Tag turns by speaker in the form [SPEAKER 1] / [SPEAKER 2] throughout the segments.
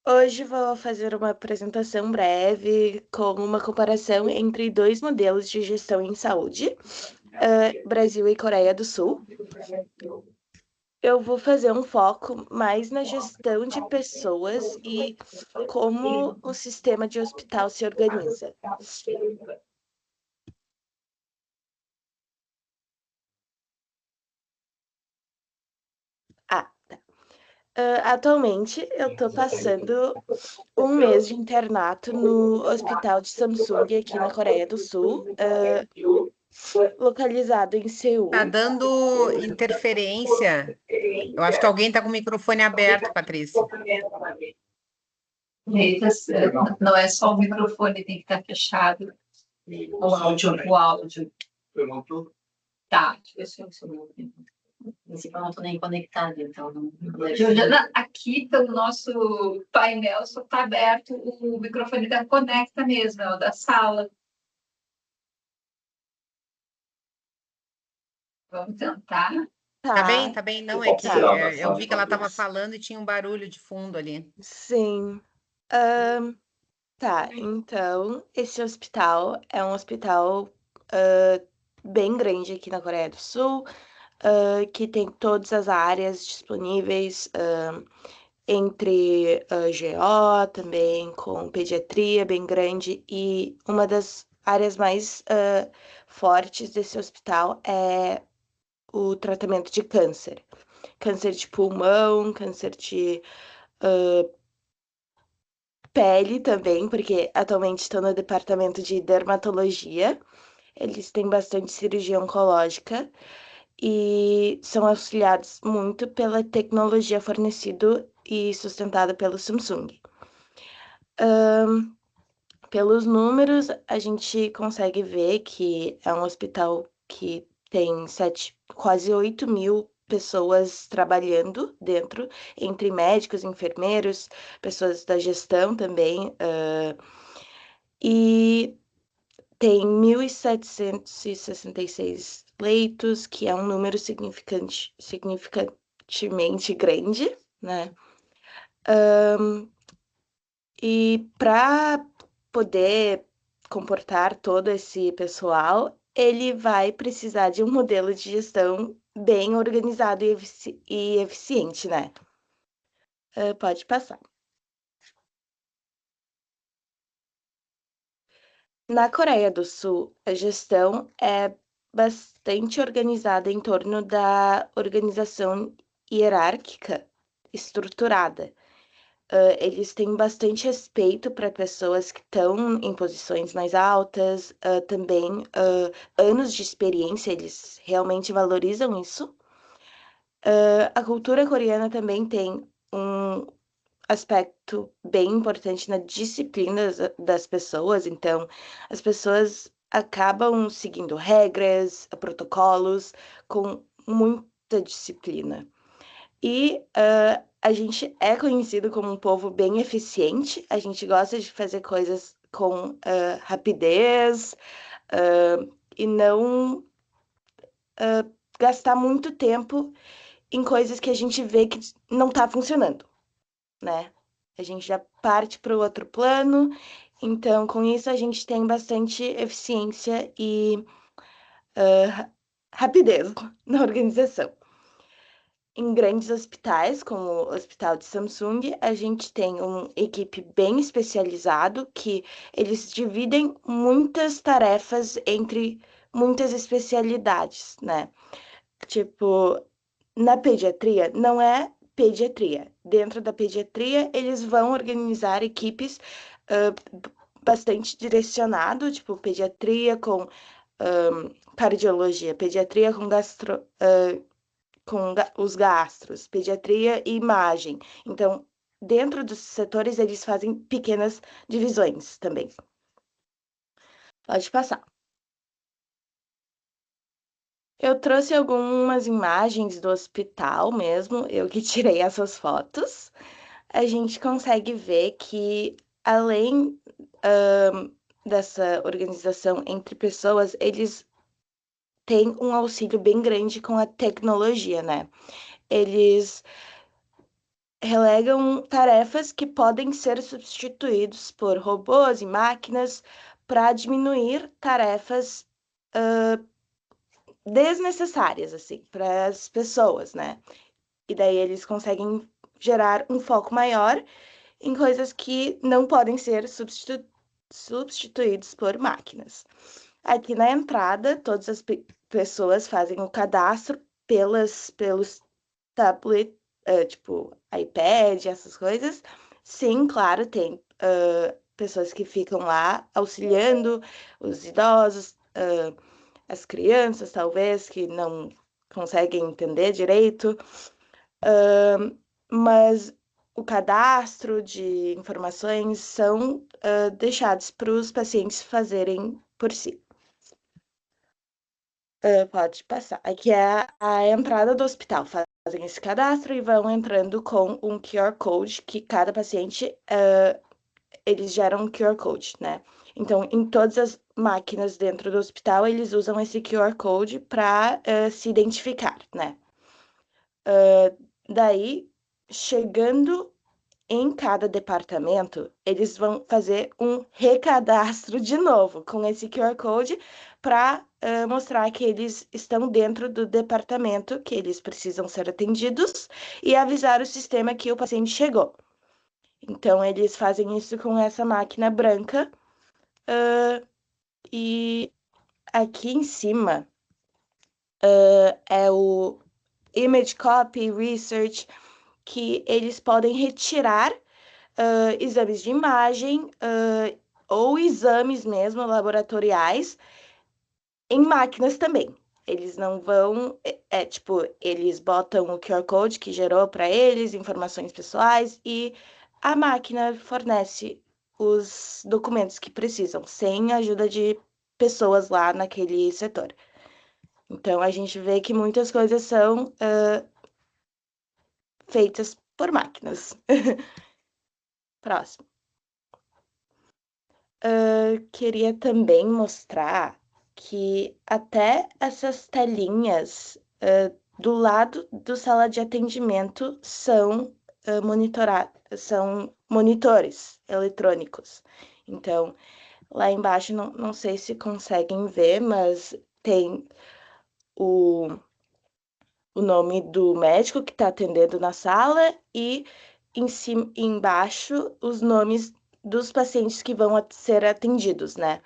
[SPEAKER 1] Hoje vou fazer uma apresentação breve com uma comparação entre dois modelos de gestão em saúde, Brasil e Coreia do Sul. Eu vou fazer um foco mais na gestão de pessoas e como o sistema de hospital se organiza. Tá. Atualmente, eu estou passando um mês de internato no Hospital de Samsung, aqui na Coreia do Sul, localizado em
[SPEAKER 2] Tá
[SPEAKER 1] Seul.
[SPEAKER 2] dando interferência. Eu acho que alguém tá com o microfone aberto, Patrícia.
[SPEAKER 3] Eita, não é só o microfone, tem que estar fechado. O áudio. Tá, deixa eu ver se eu esse eu não estou nem conectada, então não. Aqui o nosso painel só está aberto, o microfone da conecta mesmo, é o da sala. Vamos tentar.
[SPEAKER 2] Tá bem?
[SPEAKER 1] Tá,
[SPEAKER 2] Tá bem? Não, é que
[SPEAKER 1] tá.
[SPEAKER 2] eu vi que ela tava falando e tinha um barulho de fundo ali.
[SPEAKER 1] Sim. Tá, então, esse hospital é um hospital bem grande aqui na Coreia do Sul, que tem todas as áreas disponíveis, entre GO também, com pediatria bem grande, e uma das áreas mais fortes desse hospital é o tratamento de câncer. Câncer de pulmão, câncer de pele também, porque atualmente estou no departamento de dermatologia. Eles têm bastante cirurgia oncológica e são auxiliados muito pela tecnologia fornecida e sustentada pelo Samsung. Pelos números, a gente consegue ver que é um hospital que tem quase 8 mil pessoas trabalhando dentro, entre médicos, enfermeiros, pessoas da gestão também, e tem 1.766 leitos, que é um número significantemente grande, né? E para poder comportar todo esse pessoal, ele vai precisar de um modelo de gestão bem organizado e eficiente, né? Pode passar. Na Coreia do Sul, a gestão é bastante organizada em torno da organização hierárquica estruturada. Eles têm bastante respeito para pessoas que estão em posições mais altas, também anos de experiência, eles realmente valorizam isso. A cultura coreana também tem um aspecto bem importante na disciplina das pessoas, então as pessoas acabam seguindo regras, protocolos com muita disciplina. E a gente é conhecido como um povo bem eficiente, a gente gosta de fazer coisas com rapidez e não gastar muito tempo em coisas que a gente vê que não está funcionando, né? A gente já parte para o outro plano, então com isso a gente tem bastante eficiência e rapidez na organização. Em grandes hospitais, como o Hospital de Samsung, a gente tem uma equipe bem especializado que eles dividem muitas tarefas entre muitas especialidades, né? Tipo, na pediatria não é pediatria. Dentro da pediatria, eles vão organizar equipes bastante direcionado, tipo, pediatria com cardiologia, pediatria com os gastros, pediatria e imagem. Então, dentro dos setores, eles fazem pequenas divisões também. Pode passar. Eu trouxe algumas imagens do hospital mesmo, eu que tirei essas fotos. A gente consegue ver que, além dessa organização entre pessoas, eles têm um auxílio bem grande com a tecnologia, né? Eles relegam tarefas que podem ser substituídos por robôs e máquinas para diminuir tarefas desnecessárias, assim, para as pessoas, né? E daí eles conseguem gerar um foco maior em coisas que não podem ser substituídos por máquinas. Aqui na entrada, todas as pessoas fazem o cadastro pelos tablet, tipo iPad, essas coisas. Sim, claro, tem pessoas que ficam lá auxiliando os idosos, as crianças, talvez, que não conseguem entender direito, mas o cadastro de informações são deixados para os pacientes fazerem por si. Pode passar. Aqui é a entrada do hospital. Fazem esse cadastro e vão entrando com um QR Code que cada paciente, eles geram um QR Code, né? Então, em todas as máquinas dentro do hospital, eles usam esse QR Code para se identificar, né? Daí, chegando em cada departamento, eles vão fazer um recadastro de novo com esse QR Code para mostrar que eles estão dentro do departamento, que eles precisam ser atendidos e avisar o sistema que o paciente chegou. Então, eles fazem isso com essa máquina branca e aqui em cima é o Image Copy Research, que eles podem retirar exames de imagem ou exames mesmo laboratoriais em máquinas também. Eles não vão, tipo, eles botam o QR Code que gerou para eles, informações pessoais, e a máquina fornece os documentos que precisam, sem a ajuda de pessoas lá naquele setor. Então, a gente vê que muitas coisas são feitas por máquinas. Próximo. Queria também mostrar que até essas telinhas do lado do sala de atendimento são são monitores eletrônicos. Então, lá embaixo, não sei se conseguem ver, mas tem o nome do médico que está atendendo na sala e em cima, embaixo os nomes dos pacientes que vão ser atendidos, né?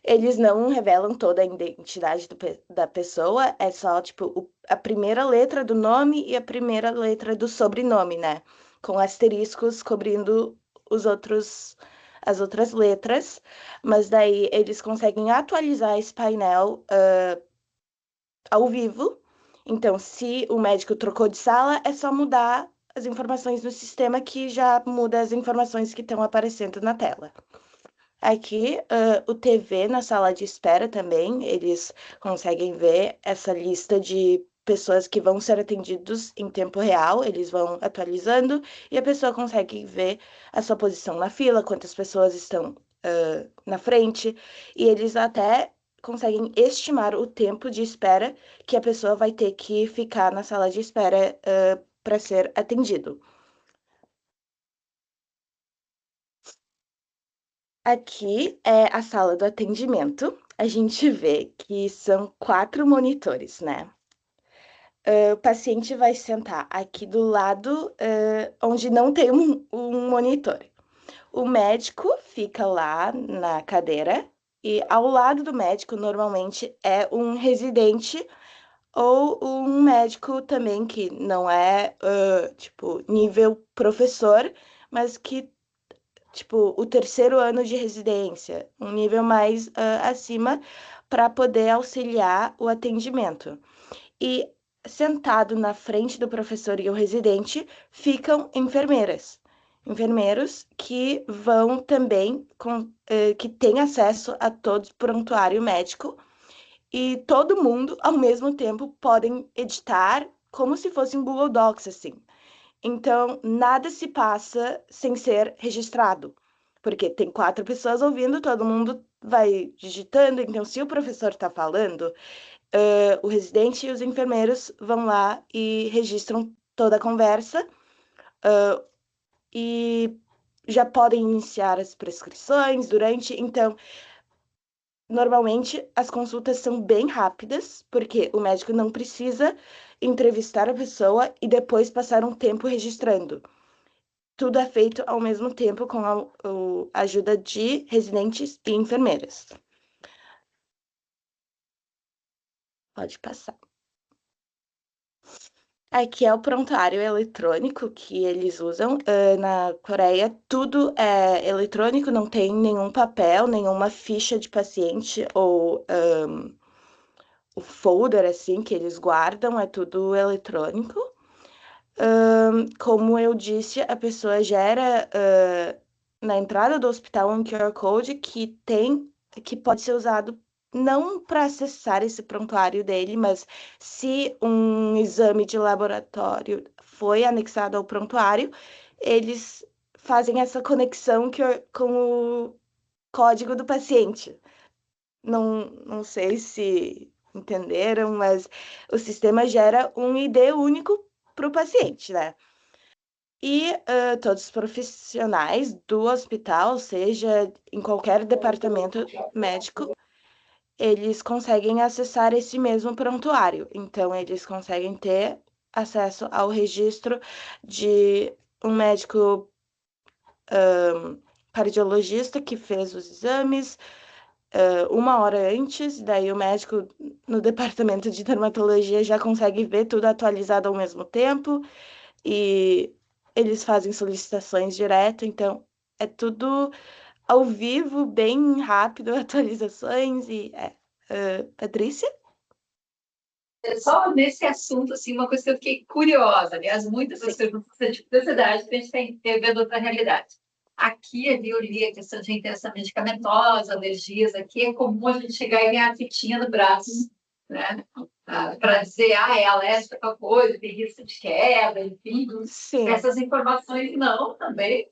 [SPEAKER 1] Eles não revelam toda a identidade da pessoa, é só, tipo, a primeira letra do nome e a primeira letra do sobrenome, né? Com asteriscos cobrindo as outras letras, mas daí eles conseguem atualizar esse painel ao vivo. Então, se o médico trocou de sala, é só mudar as informações no sistema que já muda as informações que estão aparecendo na tela. Aqui, o TV na sala de espera também, eles conseguem ver essa lista de pessoas que vão ser atendidos em tempo real, eles vão atualizando e a pessoa consegue ver a sua posição na fila, quantas pessoas estão na frente, e eles até conseguem estimar o tempo de espera que a pessoa vai ter que ficar na sala de espera para ser atendido. Aqui é a sala do atendimento. A gente vê que são 4 monitores, né? O paciente vai sentar aqui do lado onde não tem um monitor. O médico fica lá na cadeira e ao lado do médico normalmente é um residente ou um médico também que não é tipo nível professor, mas que tipo o terceiro ano de residência, um nível mais acima para poder auxiliar o atendimento. E sentado na frente do professor e o residente ficam enfermeiras. Enfermeiros que vão também, que têm acesso a todo o prontuário médico e todo mundo, ao mesmo tempo, podem editar como se fosse um Google Docs, assim. Então, nada se passa sem ser registrado, porque tem 4 pessoas ouvindo, todo mundo vai digitando, então se o professor está falando, o residente e os enfermeiros vão lá e registram toda a conversa, e já podem iniciar as prescrições durante. Então, normalmente as consultas são bem rápidas, porque o médico não precisa entrevistar a pessoa e depois passar um tempo registrando. Tudo é feito ao mesmo tempo com a ajuda de residentes e enfermeiras. Pode passar. Aqui é o prontuário eletrônico que eles usam. Na Coreia, tudo é eletrônico, não tem nenhum papel, nenhuma ficha de paciente ou o folder assim que eles guardam, é tudo eletrônico. Como eu disse, a pessoa gera na entrada do hospital um QR Code que pode ser usado não para acessar esse prontuário dele, mas se um exame de laboratório foi anexado ao prontuário, eles fazem essa conexão com o código do paciente. Não sei se entenderam, mas o sistema gera um ID único para o paciente, né? E todos os profissionais do hospital, seja em qualquer departamento médico, eles conseguem acessar esse mesmo prontuário. Então, eles conseguem ter acesso ao registro de um médico cardiologista que fez os exames, uma hora antes, daí o médico no departamento de dermatologia já consegue ver tudo atualizado ao mesmo tempo e eles fazem solicitações direto, então é tudo ao vivo, bem rápido, atualizações e Patrícia?
[SPEAKER 3] Só nesse assunto, assim, uma coisa que eu fiquei curiosa. Aliás, muitas das perguntas são de curiosidade, porque a gente tem vendo outra realidade. Aqui, ali, eu li a questão de interação medicamentosa, alergias. Aqui é comum a gente chegar e ganhar a fitinha no braço, né? Para dizer, é alérgica a tal coisa, tem risco de queda, enfim.
[SPEAKER 1] Sim.
[SPEAKER 3] Essas informações não, também.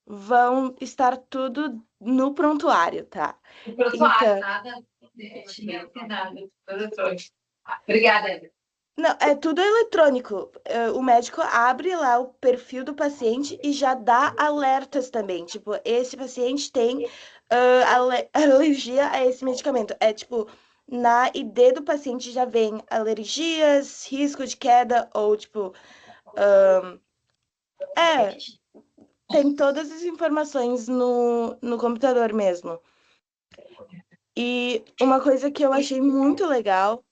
[SPEAKER 1] Vão estar tudo no prontuário, tá?
[SPEAKER 3] No prontuário, nada, nada, eletrônico. Obrigada, Ana.
[SPEAKER 1] Não, é tudo eletrônico. O médico abre lá o perfil do paciente e já dá alertas também. Tipo, esse paciente tem alergia a esse medicamento. É tipo, na ID do paciente já vem alergias, risco de queda, ou tipo. Tem todas as informações no computador mesmo. E uma coisa que eu achei muito legal.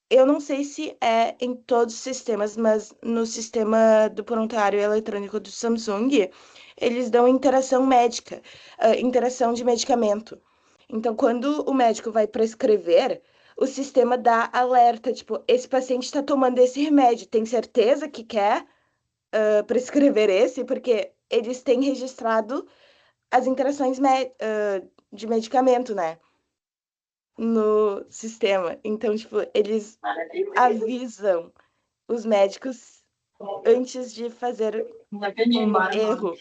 [SPEAKER 1] Eu não sei se é em todos os sistemas, mas no sistema do prontuário eletrônico do Samsung, eles dão interação médica, interação de medicamento. Então, quando o médico vai prescrever, o sistema dá alerta, tipo, esse paciente está tomando esse remédio, tem certeza que quer prescrever esse? Porque eles têm registrado as interações de medicamento, né? No sistema. Então, tipo, eles avisam os médicos antes de fazer um erro.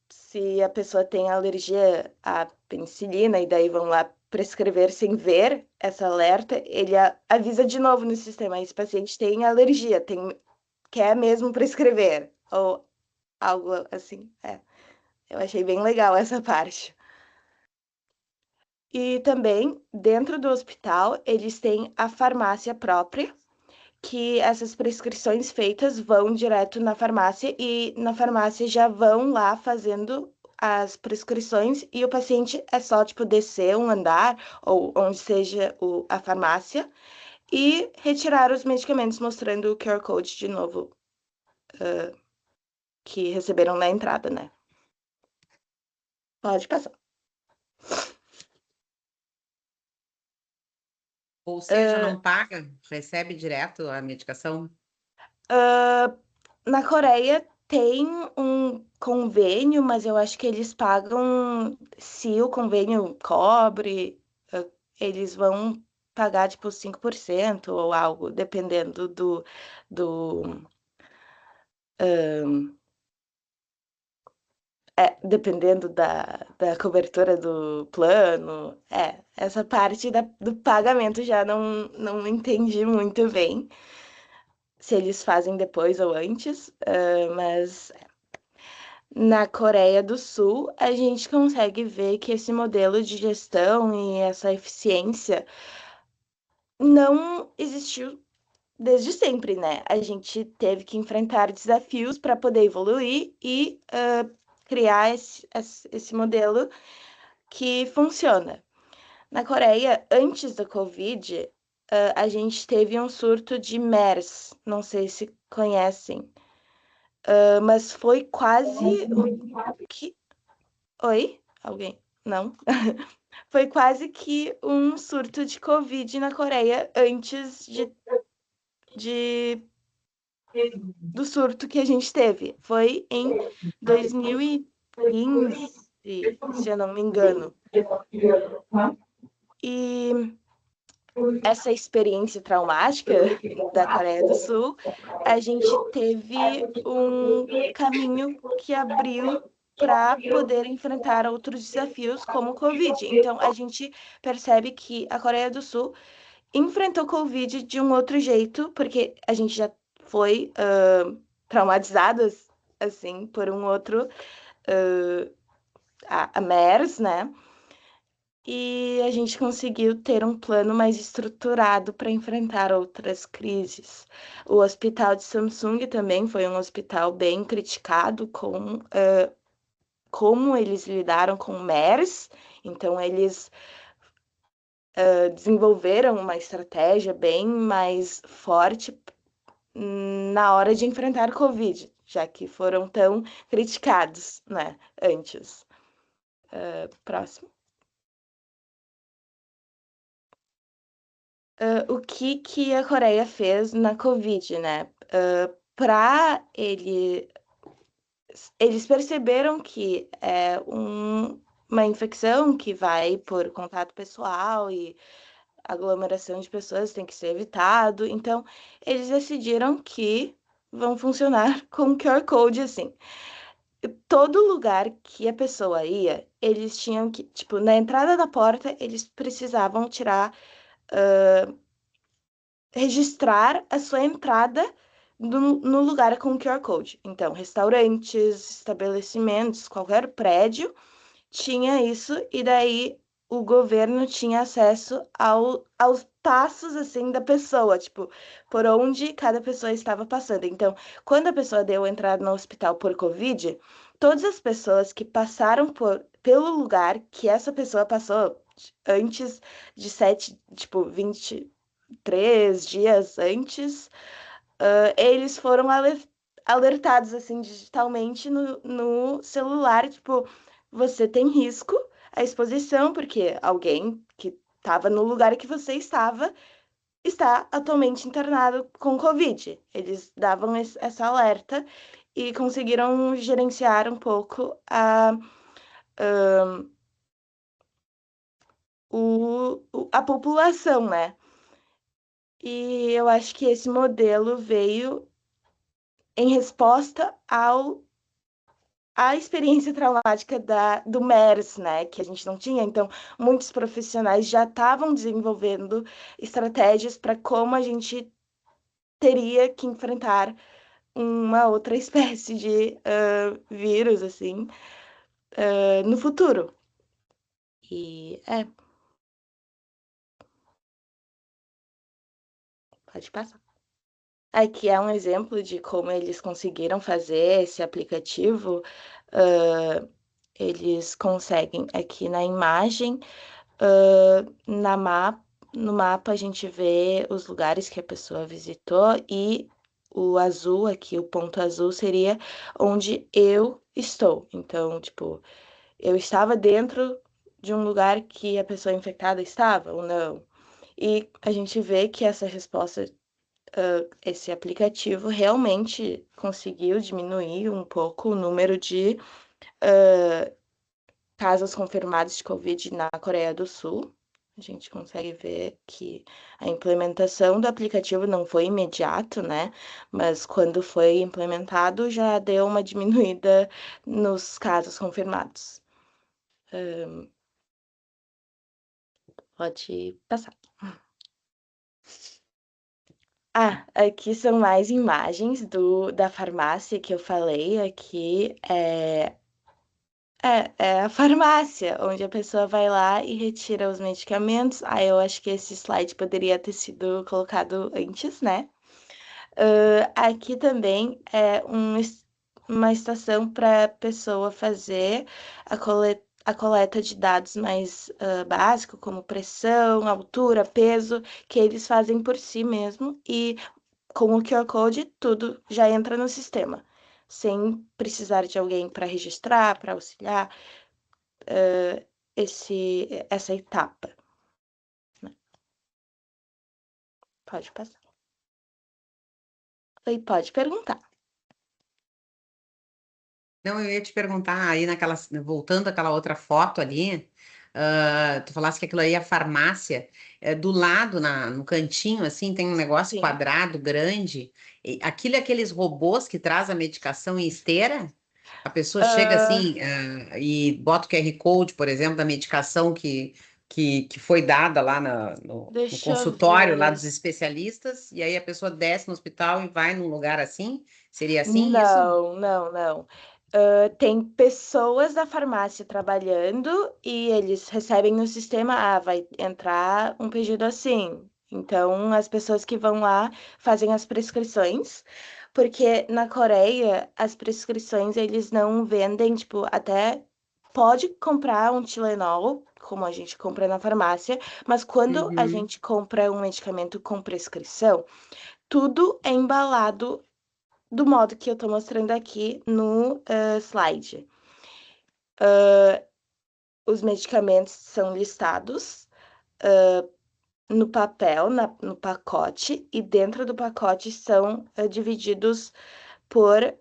[SPEAKER 1] Se a pessoa tem alergia à penicilina e daí vão lá prescrever sem ver essa alerta, ele avisa de novo no sistema, esse paciente tem alergia, quer mesmo prescrever, ou algo assim. Eu achei bem legal essa parte. E também, dentro do hospital, eles têm a farmácia própria, que essas prescrições feitas vão direto na farmácia e na farmácia já vão lá fazendo as prescrições e o paciente é só, tipo, descer um andar ou onde seja a farmácia e retirar os medicamentos mostrando o QR Code de novo que receberam na entrada, né? Pode passar.
[SPEAKER 2] Ou seja, não paga, recebe direto a medicação?
[SPEAKER 1] Na Coreia tem um convênio, mas eu acho que eles pagam, se o convênio cobre, eles vão pagar tipo 5% ou algo, dependendo do dependendo da cobertura do plano. Essa parte do pagamento já não entendi muito bem. se eles fazem depois ou antes, mas na Coreia do Sul a gente consegue ver que esse modelo de gestão e essa eficiência não existiu desde sempre, né? A gente teve que enfrentar desafios para poder evoluir e criar esse modelo que funciona. Na Coreia, antes da Covid, a gente teve um surto de MERS, não sei se conhecem, mas foi quase que. Oi? Alguém? Não? Foi quase que um surto de Covid na Coreia antes de do surto que a gente teve. Foi em 2015, se eu não me engano. E essa experiência traumática da Coreia do Sul, a gente teve um caminho que abriu para poder enfrentar outros desafios como o Covid. Então, a gente percebe que a Coreia do Sul enfrentou Covid de um outro jeito, porque a gente já foi traumatizadas assim por um outro a MERS, né? E a gente conseguiu ter um plano mais estruturado para enfrentar outras crises. O hospital de Samsung também foi um hospital bem criticado com como eles lidaram com o MERS, então eles desenvolveram uma estratégia bem mais forte na hora de enfrentar Covid, já que foram tão criticados, né, antes. Próximo. O que a Coreia fez na Covid, né? Para eles perceberam que é uma infecção que vai por contato pessoal e aglomeração de pessoas tem que ser evitado. Então, eles decidiram que vão funcionar com QR Code, assim. Todo lugar que a pessoa ia, eles tinham que, tipo, na entrada da porta, eles precisavam registrar a sua entrada no lugar com QR Code. Então, restaurantes, estabelecimentos, qualquer prédio tinha isso, e daí o governo tinha acesso aos passos, assim, da pessoa, tipo, por onde cada pessoa estava passando. Então, quando a pessoa deu entrada no hospital por Covid, todas as pessoas que passaram pelo lugar que essa pessoa passou antes de 23 dias antes, eles foram alertados, assim, digitalmente no celular, tipo, você tem risco à exposição, porque alguém que estava no lugar que você estava está atualmente internado com Covid. Eles davam essa alerta e conseguiram gerenciar um pouco a população, né? E eu acho que esse modelo veio em resposta à experiência traumática do MERS, né, que a gente não tinha. Então, muitos profissionais já estavam desenvolvendo estratégias para como a gente teria que enfrentar uma outra espécie de vírus, assim, no futuro. E pode passar. Aqui é um exemplo de como eles conseguiram fazer esse aplicativo. Eles conseguem aqui na imagem, no mapa a gente vê os lugares que a pessoa visitou e o azul aqui, o ponto azul seria onde eu estou. Então, tipo, eu estava dentro de um lugar que a pessoa infectada estava ou não. E a gente vê que essa resposta, esse aplicativo realmente conseguiu diminuir um pouco o número de casos confirmados de Covid na Coreia do Sul. A gente consegue ver que a implementação do aplicativo não foi imediato, né? Mas quando foi implementado, já deu uma diminuída nos casos confirmados. Pode passar. Aqui são mais imagens da farmácia que eu falei. Aqui é a farmácia, onde a pessoa vai lá e retira os medicamentos. Eu acho que esse slide poderia ter sido colocado antes, né? Aqui também é uma estação para a pessoa fazer a coleta de dados mais básicos, como pressão, altura, peso, que eles fazem por si mesmo, e com o QR Code tudo já entra no sistema, sem precisar de alguém para registrar, para auxiliar essa etapa. Pode passar. E pode perguntar.
[SPEAKER 2] Não, eu ia te perguntar aí voltando àquela outra foto ali, tu falasse que aquilo aí é a farmácia, do lado, no cantinho, assim, tem um negócio
[SPEAKER 1] Sim.
[SPEAKER 2] quadrado, grande, aquilo é aqueles robôs que traz a medicação em esteira? A pessoa chega assim, e bota o QR Code, por exemplo, da medicação que foi dada lá no
[SPEAKER 1] Deixa eu
[SPEAKER 2] consultório lá
[SPEAKER 1] ver.
[SPEAKER 2] dos especialistas, e aí a pessoa desce no hospital e vai num lugar assim? Seria assim isso?
[SPEAKER 1] Não, não, não. Tem pessoas da farmácia trabalhando e eles recebem no sistema, vai entrar um pedido assim. Então, as pessoas que vão lá fazem as prescrições, porque na Coreia, as prescrições eles não vendem, tipo, até pode comprar um Tilenol, como a gente compra na farmácia, mas quando a
[SPEAKER 2] Uhum.
[SPEAKER 1] gente compra um medicamento com prescrição, tudo é embalado do modo que eu estou mostrando aqui no slide. Os medicamentos são listados no papel, no pacote, e dentro do pacote são divididos por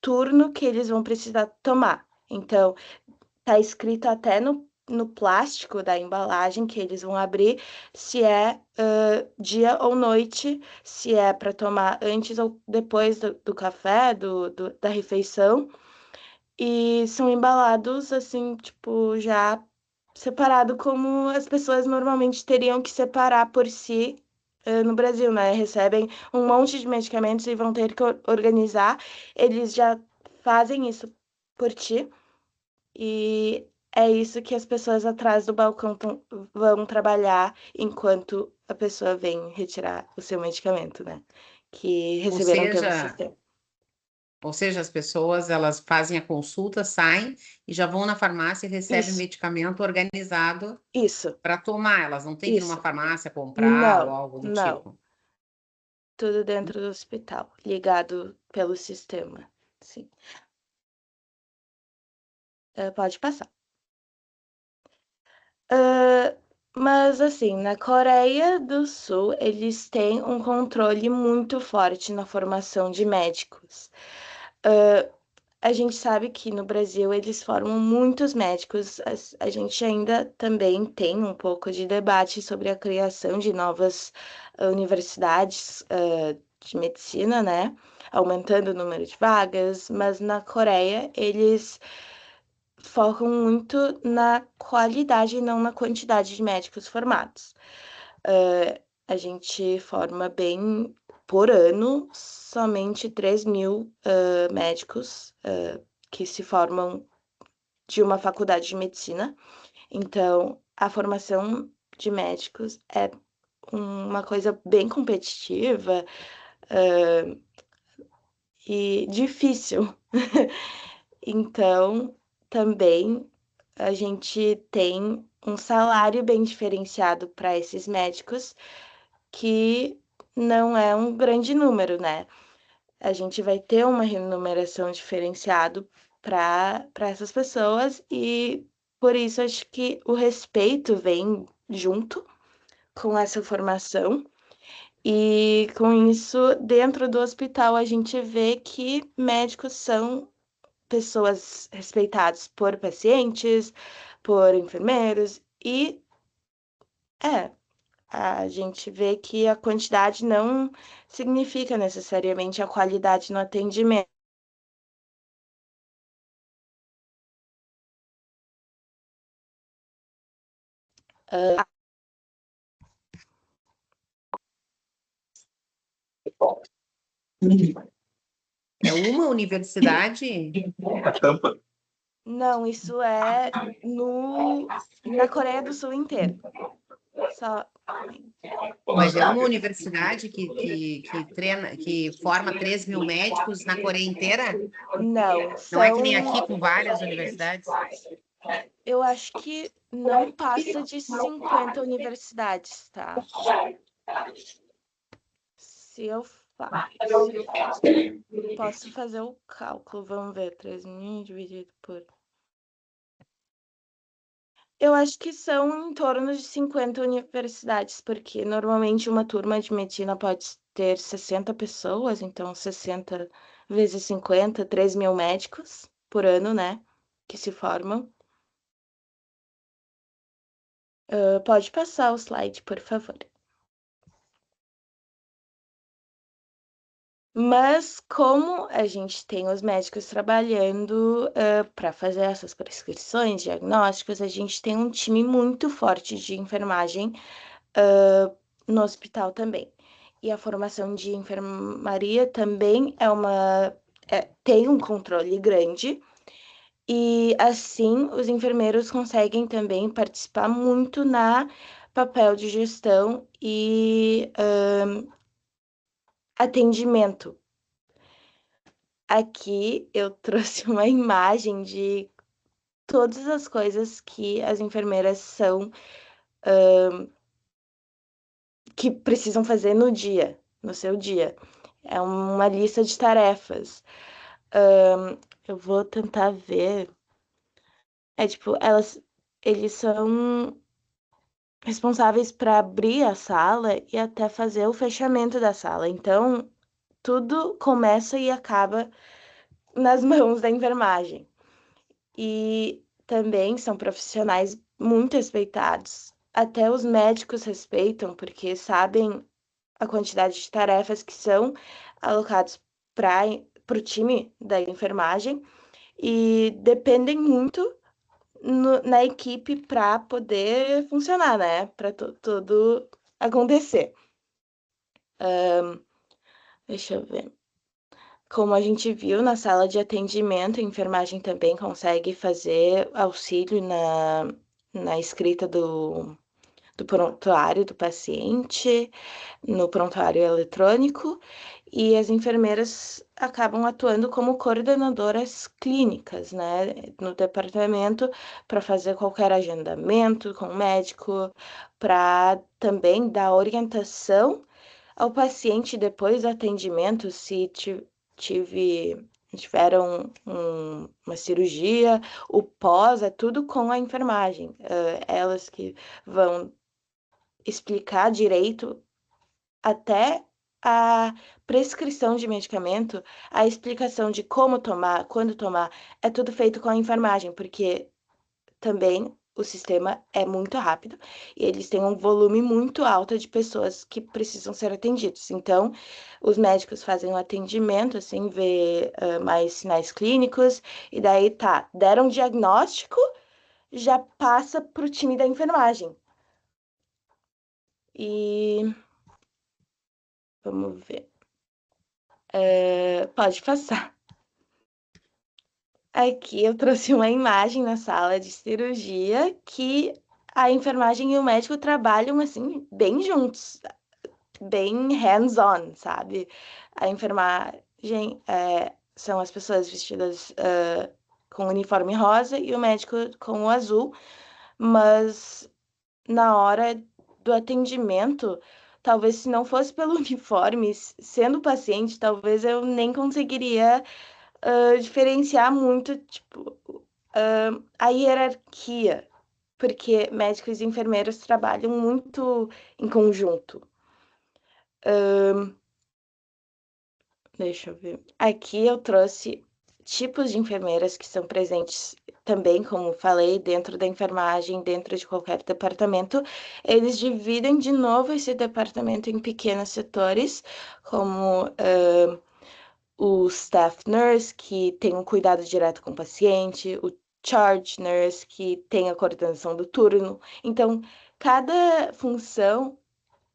[SPEAKER 1] turno que eles vão precisar tomar. Então, tá escrito até no plástico da embalagem que eles vão abrir se é dia ou noite, se é para tomar antes ou depois do café, da refeição. E são embalados assim, tipo, já separado como as pessoas normalmente teriam que separar por si no Brasil, né? Recebem um monte de medicamentos e vão ter que organizar. Eles já fazem isso por ti. E é isso que as pessoas atrás do balcão vão trabalhar enquanto a pessoa vem retirar o seu medicamento, né? Que
[SPEAKER 2] Ou
[SPEAKER 1] receberam pelo
[SPEAKER 2] seja,
[SPEAKER 1] sistema.
[SPEAKER 2] ou seja, as pessoas elas fazem a consulta, saem e já vão na farmácia e recebem
[SPEAKER 1] Isso,
[SPEAKER 2] medicamento organizado
[SPEAKER 1] isso,
[SPEAKER 2] para tomar. Elas não têm que ir numa
[SPEAKER 1] isso.
[SPEAKER 2] farmácia comprar ou
[SPEAKER 1] Não,
[SPEAKER 2] algo do
[SPEAKER 1] não.
[SPEAKER 2] tipo.
[SPEAKER 1] Tudo dentro do hospital, ligado pelo sistema. Sim. Pode passar. Mas assim, na Coreia do Sul, eles têm um controle muito forte na formação de médicos. A gente sabe que no Brasil eles formam muitos médicos. A gente ainda também tem um pouco de debate sobre a criação de novas universidades de medicina, né? Aumentando o número de vagas, mas na Coreia eles focam muito na qualidade e não na quantidade de médicos formados. A gente forma bem por ano somente 3.000 médicos que se formam de uma faculdade de medicina. Então, a formação de médicos é uma coisa bem competitiva e difícil. Então, também a gente tem um salário bem diferenciado para esses médicos, que não é um grande número, né? A gente vai ter uma remuneração diferenciada para essas pessoas e por isso acho que o respeito vem junto com essa formação. E com isso, dentro do hospital, a gente vê que médicos são pessoas respeitadas por pacientes, por enfermeiros, e é, a gente vê que a quantidade não significa necessariamente a qualidade no atendimento.
[SPEAKER 2] É uma universidade?
[SPEAKER 1] Não, isso é na Coreia do Sul inteira. Só.
[SPEAKER 2] Mas é uma universidade que treina, que forma 3 mil médicos na Coreia inteira?
[SPEAKER 1] Não,
[SPEAKER 2] Não é que nem aqui com várias universidades?
[SPEAKER 1] Eu acho que não passa de 50 universidades, tá? Se eu posso fazer o cálculo, vamos ver, 3.000 dividido por... Eu acho que são em torno de 50 universidades, porque normalmente uma turma de medicina pode ter 60 pessoas, então 60 vezes 50, 3.000 médicos por ano, né? Que se formam. Pode passar o slide, por favor. Mas como a gente tem os médicos trabalhando para fazer essas prescrições, diagnósticos, a gente tem um time muito forte de enfermagem no hospital também. E a formação de enfermaria também tem um controle grande. E assim os enfermeiros conseguem também participar muito na papel de gestão e atendimento. Aqui eu trouxe uma imagem de todas as coisas que as enfermeiras que precisam fazer no seu dia. É uma lista de tarefas. Eu vou tentar ver. É tipo, eles são responsáveis para abrir a sala e até fazer o fechamento da sala. Então, tudo começa e acaba nas mãos da enfermagem. E também são profissionais muito respeitados. Até os médicos respeitam, porque sabem a quantidade de tarefas que são alocadas para o time da enfermagem e dependem muito na equipe para poder funcionar, né? Para tudo acontecer. Deixa eu ver. Como a gente viu na sala de atendimento, a enfermagem também consegue fazer auxílio na escrita do prontuário do paciente, no prontuário eletrônico, e as enfermeiras acabam atuando como coordenadoras clínicas, né, no departamento, para fazer qualquer agendamento com o médico, para também dar orientação ao paciente depois do atendimento, se tiveram uma cirurgia, o pós, é tudo com a enfermagem. Elas que vão explicar direito até a prescrição de medicamento, a explicação de como tomar, quando tomar, é tudo feito com a enfermagem, porque também o sistema é muito rápido e eles têm um volume muito alto de pessoas que precisam ser atendidos. Então, os médicos fazem o atendimento, assim, vê mais sinais clínicos, e daí tá, deram um diagnóstico, já passa para o time da enfermagem. E vamos ver. Pode passar. Aqui eu trouxe uma imagem na sala de cirurgia que a enfermagem e o médico trabalham assim bem juntos, bem hands-on, sabe? A enfermagem são as pessoas vestidas com uniforme rosa e o médico com o azul, mas na hora do atendimento, talvez se não fosse pelo uniforme, sendo paciente, talvez eu nem conseguiria diferenciar muito, tipo, a hierarquia, porque médicos e enfermeiros trabalham muito em conjunto. Deixa eu ver. Aqui eu trouxe tipos de enfermeiras que são presentes também, como falei, dentro da enfermagem, dentro de qualquer departamento. Eles dividem de novo esse departamento em pequenos setores, como o staff nurse, que tem um cuidado direto com o paciente, o charge nurse, que tem a coordenação do turno. Então, cada função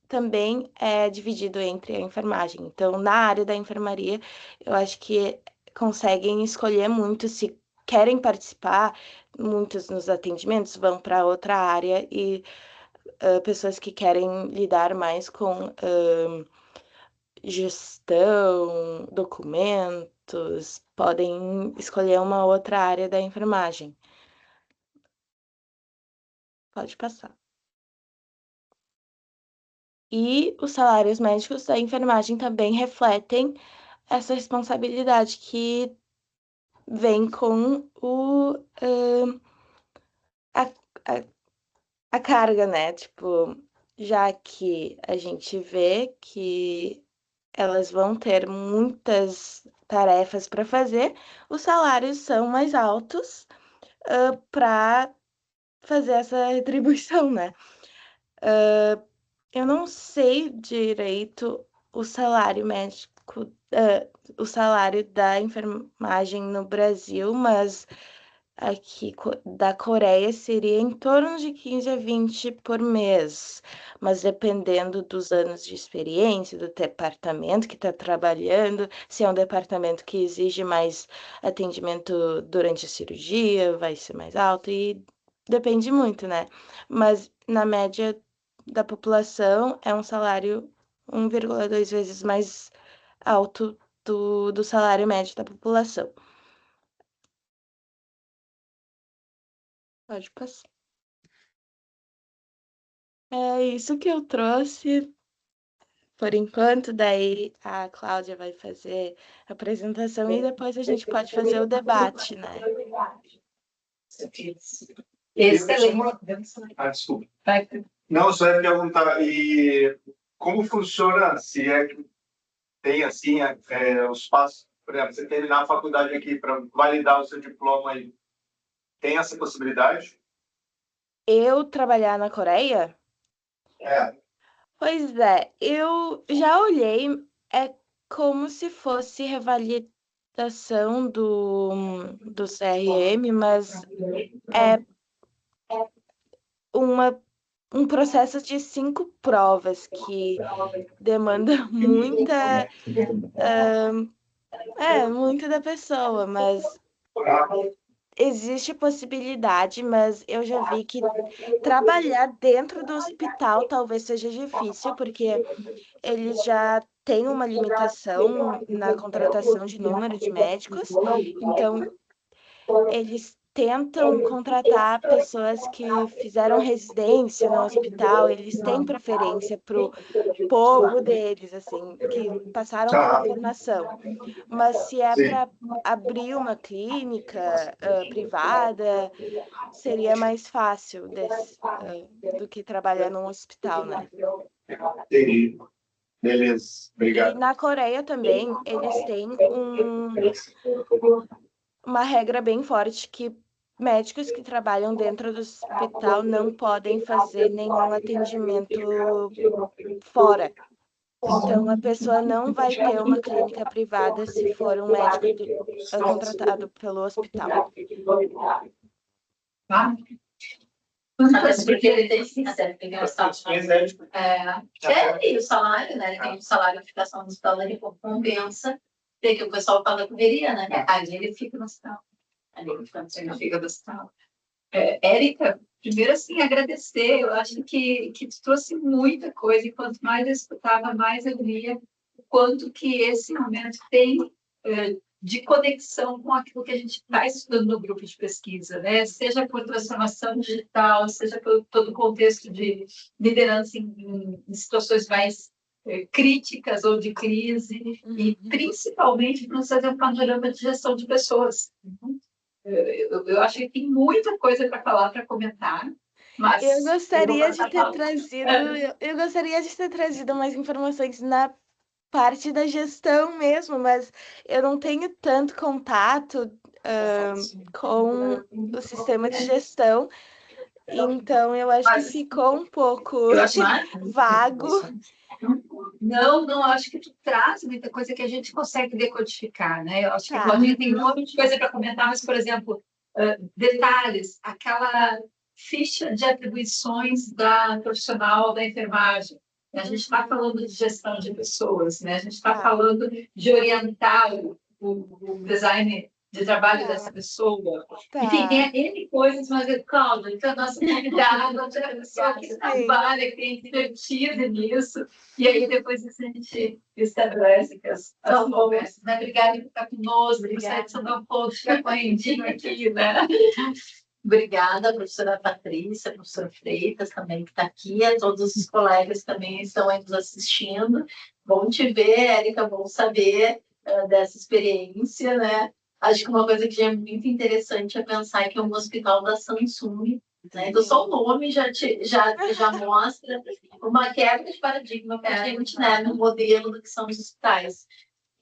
[SPEAKER 1] também é dividido entre a enfermagem. Então, na área da enfermaria, eu acho que conseguem escolher muito se querem participar. Muitos nos atendimentos vão para outra área e pessoas que querem lidar mais com gestão, documentos, podem escolher uma outra área da enfermagem. Pode passar. E os salários médicos da enfermagem também refletem essa responsabilidade que vem com a, a, a carga, né? Tipo, já que a gente vê que elas vão ter muitas tarefas para fazer, os salários são mais altos para fazer essa retribuição, né? Eu não sei direito o salário médico, o salário da enfermagem no Brasil, mas aqui da Coreia seria em torno de 15 a 20 por mês, mas dependendo dos anos de experiência, do departamento que está trabalhando, se é um departamento que exige mais atendimento durante a cirurgia, vai ser mais alto e depende muito, né? Mas na média da população é um salário 1,2 vezes mais alto do salário médio da população. Pode passar. É isso que eu trouxe por enquanto. Daí a Cláudia vai fazer a apresentação e depois a gente pode fazer o debate, né?
[SPEAKER 3] Excelente.
[SPEAKER 4] Desculpa. Não, só ia perguntar, e como funciona, se é que tem, assim, os passos, por exemplo, você terminar a faculdade aqui para validar o seu diploma aí, tem essa possibilidade?
[SPEAKER 1] Eu trabalhar na Coreia?
[SPEAKER 4] É.
[SPEAKER 1] Pois é, eu já olhei, é como se fosse revalidação do CRM, mas é um processo de 5 provas que demanda muito da pessoa, mas existe possibilidade, mas eu já vi que trabalhar dentro do hospital talvez seja difícil, porque eles já têm uma limitação na contratação de número de médicos, então eles tentam contratar pessoas que fizeram residência no hospital, eles têm preferência para o povo deles, assim, que passaram pela formação. Mas se é para abrir uma clínica privada, seria mais fácil do que trabalhar num hospital, né?
[SPEAKER 4] Entendi. Beleza,
[SPEAKER 1] E
[SPEAKER 4] obrigado.
[SPEAKER 1] na Coreia também, eles têm uma regra bem forte que médicos que trabalham dentro do hospital não podem fazer nenhum atendimento fora. Então, a pessoa não vai ter uma clínica privada se for um médico contratado pelo hospital.
[SPEAKER 3] Mas porque ele tem sim, certo? Ele tem um salário. E o salário, né? Ele tem um salário de ficação no hospital, ele compensa. Tem que o pessoal fala da correria, né? Ali ele fica no hospital. Ali ele fica no hospital. Érica, primeiro, assim, agradecer. Eu acho que tu trouxe muita coisa, e quanto mais eu escutava, mais eu via o quanto que esse momento tem de conexão com aquilo que a gente está estudando no grupo de pesquisa, né? Seja por transformação digital, seja por todo o contexto de liderança em situações mais críticas ou de crise, e principalmente para nos fazer um panorama de gestão de pessoas. Eu acho que tem muita coisa para falar, para comentar, mas
[SPEAKER 1] eu gostaria de ter trazido mais informações na parte da gestão mesmo, mas eu não tenho tanto contato com o sistema de gestão, então eu acho que ficou um pouco vago.
[SPEAKER 3] Não, acho que tu traz muita coisa que a gente consegue decodificar, né? Eu acho que a Claudinha tem um monte de coisa para comentar, mas, por exemplo, detalhes, aquela ficha de atribuições da profissional da enfermagem. A gente está falando de gestão de pessoas, né? A gente está falando de orientar o design de trabalho dessa pessoa. Enfim, tem N coisas, mas calma, então a nossa convidada é a pessoa que trabalha, que tem expertise nisso, e aí depois a gente estabelece as conversas, né? Obrigada por estar conosco, por sair do seu post, ficar correndinho aqui, né? Obrigada, professora Patrícia, professora Freitas também que está aqui, a todos os colegas também estão aí nos assistindo. Bom te ver, Érica, bom saber dessa experiência, né? Acho que uma coisa que é muito interessante é pensar que é um hospital da Samsung, né? Então, só o nome já mostra uma quebra de paradigma para a gente, né? No modelo do que são os hospitais.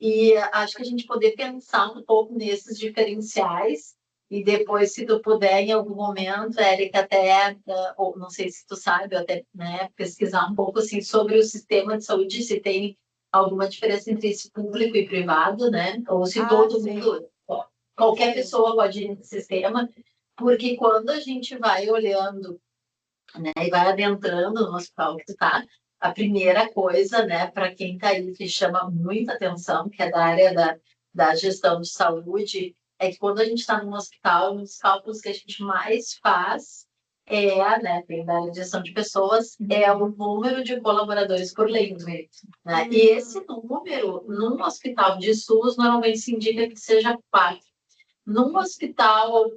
[SPEAKER 3] E acho que a gente poder pensar um pouco nesses diferenciais e depois, se tu puder, em algum momento, Érica, até, ou não sei se tu sabe, ou até né, pesquisar um pouco assim, sobre o sistema de saúde, se tem alguma diferença entre esse público e privado, né? Ou se todo mundo, qualquer pessoa pode ir nesse sistema, porque quando a gente vai olhando, né, e vai adentrando no hospital que tu tá, a primeira coisa, né, para quem está aí que chama muita atenção, que é da área da gestão de saúde, é que quando a gente está num hospital, um dos cálculos que a gente mais faz né, tem da área de gestão de pessoas, é o número de colaboradores por leito, né? E esse número, num hospital de SUS, normalmente se indica que seja 4. Num hospital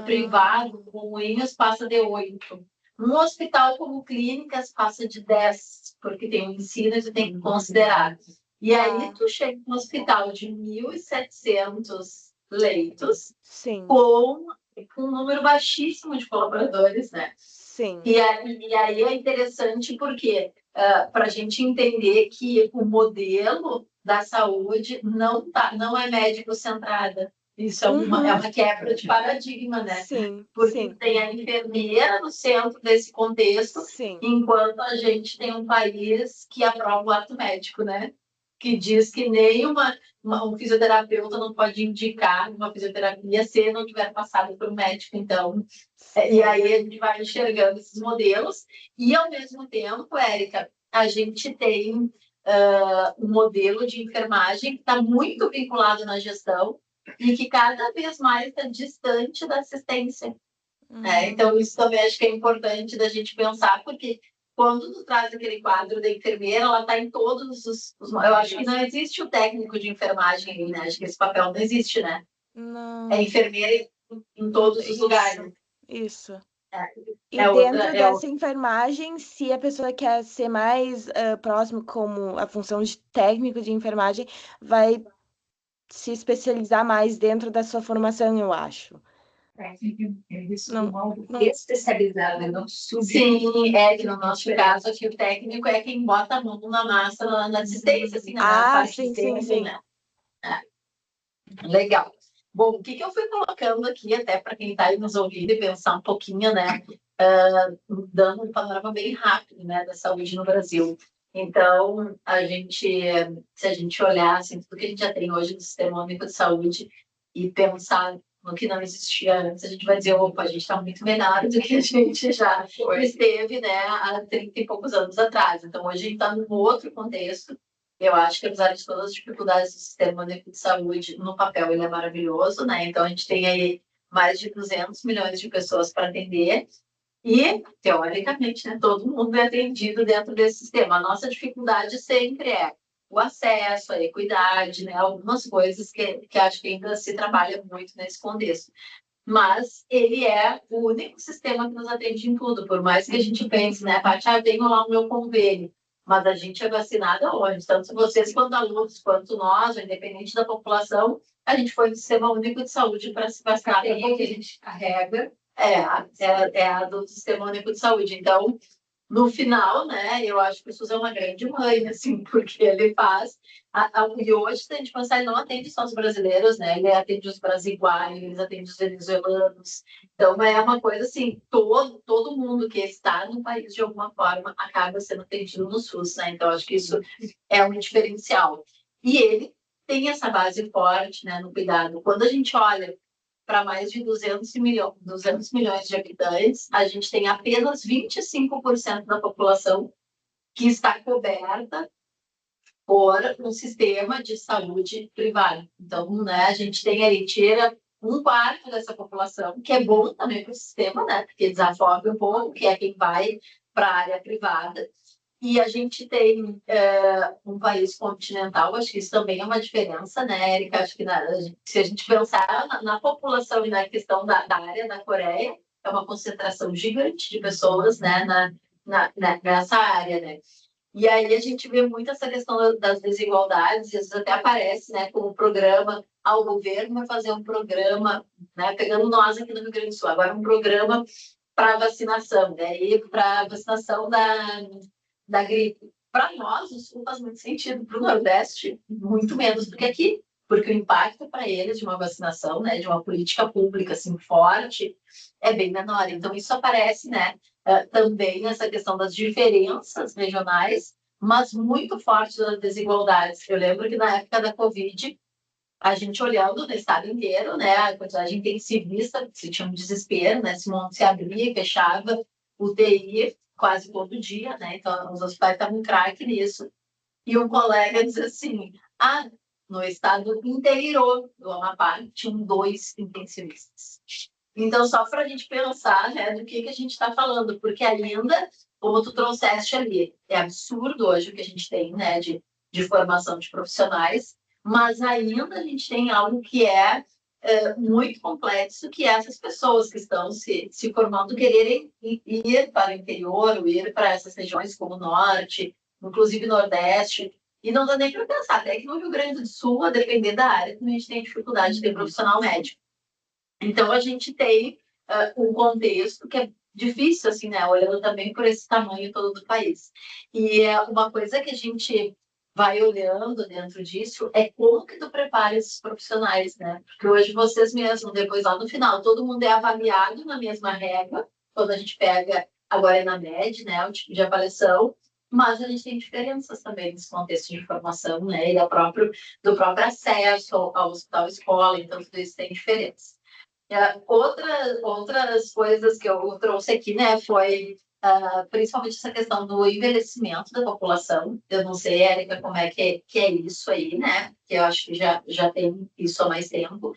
[SPEAKER 3] privado, como o INHAS, passa de 8. Num hospital como clínicas, passa de 10, porque tem o ensino e tu tem que considerar. E aí tu chega num hospital de 1.700 leitos, com um número baixíssimo de colaboradores, né?
[SPEAKER 1] Sim.
[SPEAKER 3] E aí é interessante porque para a gente entender que o modelo da saúde não é médico-centrada. Isso é uma quebra de paradigma, né?
[SPEAKER 1] Sim,
[SPEAKER 3] porque tem a enfermeira no centro desse contexto, enquanto a gente tem um país que aprova o ato médico, né? Que diz que nem um fisioterapeuta não pode indicar uma fisioterapia se não tiver passado por um médico. Então, e aí a gente vai enxergando esses modelos e, ao mesmo tempo, Érica, a gente tem um modelo de enfermagem que está muito vinculado na gestão e que cada vez mais está distante da assistência. Então, isso também acho que é importante da gente pensar, porque quando tu traz aquele quadro da enfermeira, ela está em todos os... Eu acho que não existe o técnico de enfermagem aí, né? Acho que esse papel não existe, né?
[SPEAKER 1] Não.
[SPEAKER 3] É enfermeira em todos os lugares.
[SPEAKER 1] Isso. E
[SPEAKER 3] É
[SPEAKER 1] dentro
[SPEAKER 3] outra,
[SPEAKER 1] dessa enfermagem, se a pessoa quer ser mais próximo como a função de técnico de enfermagem, vai se especializar mais dentro da sua formação, eu acho.
[SPEAKER 3] Não especializado, não sim, que no nosso caso aqui o técnico é quem bota a mão na massa na assistência, assim, na parte sim. Né? Legal. Bom, o que eu fui colocando aqui, até para quem está aí nos ouvindo e pensar um pouquinho, né? Dando um panorama bem rápido, né, da saúde no Brasil. Então, se a gente olhar assim, tudo que a gente já tem hoje no Sistema Único de Saúde e pensar no que não existia antes, a gente vai dizer, opa, a gente está muito melhor do que a gente já esteve, né, há 30 e poucos anos atrás. Então, hoje a gente está num outro contexto. Eu acho que, apesar de todas as dificuldades do Sistema Único de Saúde, no papel ele é maravilhoso, né? Então, a gente tem aí mais de 200 milhões de pessoas para atender e, teoricamente, né, todo mundo é atendido dentro desse sistema. A nossa dificuldade sempre é o acesso, a equidade, né? Algumas coisas que acho que ainda se trabalha muito nesse contexto. Mas ele é o único sistema que nos atende em tudo, por mais que a gente pense, né, Paty, venho lá no meu convênio, mas a gente é vacinada onde? Tanto vocês quanto alunos, quanto nós, independente da população, a gente foi no Sistema Único de Saúde para se vacinar. Que a gente carrega é a do Sistema Único de Saúde. Então, no final, né, eu acho que o SUS é uma grande mãe, assim, porque ele faz... E hoje, se a gente pensar, ele não atende só os brasileiros, né, ele atende os brasilianos, ele atende os venezuelanos. Então, é uma coisa assim, todo mundo que está no país, de alguma forma, acaba sendo atendido no SUS, né? Então, acho que isso é um diferencial. E ele tem essa base forte, né, no cuidado. Quando a gente olha para mais de 200 milhões de habitantes, a gente tem apenas 25% da população que está coberta por um sistema de saúde privado. Então, né, a gente tem ali, tira 1/4 dessa população, que é bom também para o sistema, né, porque desafoga um pouco, que é quem vai para a área privada. E a gente tem um país continental, acho que isso também é uma diferença, né, Érica? Acho que se a gente pensar na população e na questão da área da Coreia, é uma concentração gigante de pessoas, né, nessa área, né? E aí a gente vê muito essa questão das desigualdades, e isso até aparece, né, como programa, o governo vai fazer um programa, né, pegando nós aqui no Rio Grande do Sul, agora um programa para vacinação, né, e para vacinação da gripe. Para nós, o Sul faz muito sentido, para o Nordeste, muito menos do que aqui, porque o impacto para eles de uma vacinação, né, de uma política pública assim forte, é bem menor. Então, isso aparece, né, também essa questão das diferenças regionais, mas muito forte das desigualdades. Eu lembro que na época da Covid, a gente olhando no estado inteiro, né, a quantidade de intensivista, se tinha um desespero, né, se se abria e fechava UTI quase todo dia, né, então os hospitais estavam um craque nisso. E um colega diz assim, no estado inteiro do Amapá tinham 2 intensivistas. Então, só para a gente pensar, né, do que a gente está falando, porque ainda, como tu trouxeste ali, é absurdo hoje o que a gente tem, né, de formação de profissionais, mas ainda a gente tem algo que é muito complexo, que é essas pessoas que estão se formando quererem ir para o interior, ou ir para essas regiões como o Norte, inclusive Nordeste, e não dá nem para pensar, até que no Rio Grande do Sul, a depender da área, a gente tem dificuldade de ter profissional médico. Então, a gente tem um contexto que é difícil, assim, né? Olhando também por esse tamanho todo do país. E uma coisa que a gente vai olhando dentro disso é como que tu prepara esses profissionais, né? Porque hoje vocês mesmos, depois lá no final, todo mundo é avaliado na mesma régua, quando a gente pega, agora é na MED, né? O tipo de avaliação, mas a gente tem diferenças também nesse contexto de formação, né? E do próprio acesso ao hospital escola, então tudo isso tem diferença. Outras coisas que eu trouxe aqui, né, foi principalmente essa questão do envelhecimento da população. Eu não sei, Érica, como é que é isso aí, né? Que eu acho que já tem isso há mais tempo.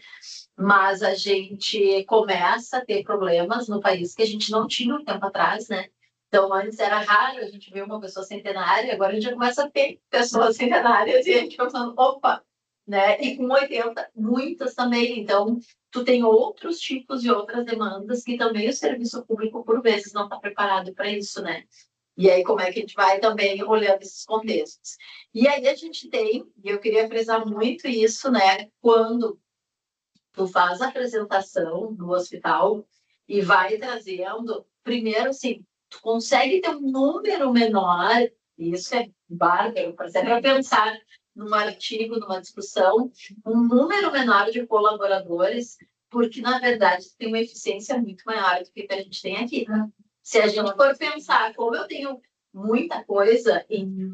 [SPEAKER 3] Mas a gente começa a ter problemas no país que a gente não tinha um tempo atrás, né? Então, antes era raro a gente ver uma pessoa centenária, agora a gente já começa a ter pessoas centenárias e a gente pensando, opa, né? E com 80, muitas também. Então, tu tem outros tipos e outras demandas que também o serviço público, por vezes, não está preparado para isso, né? E aí, como é que a gente vai também olhando esses contextos? E aí, a gente tem, e eu queria frisar muito isso, né? Quando tu faz a apresentação no hospital e vai trazendo, primeiro, assim, tu consegue ter um número menor, e isso é bárbaro, para pensar num artigo, numa discussão, um número menor de colaboradores, porque, na verdade, tem uma eficiência muito maior do que a gente tem aqui. Se a gente for pensar, como eu tenho muita coisa em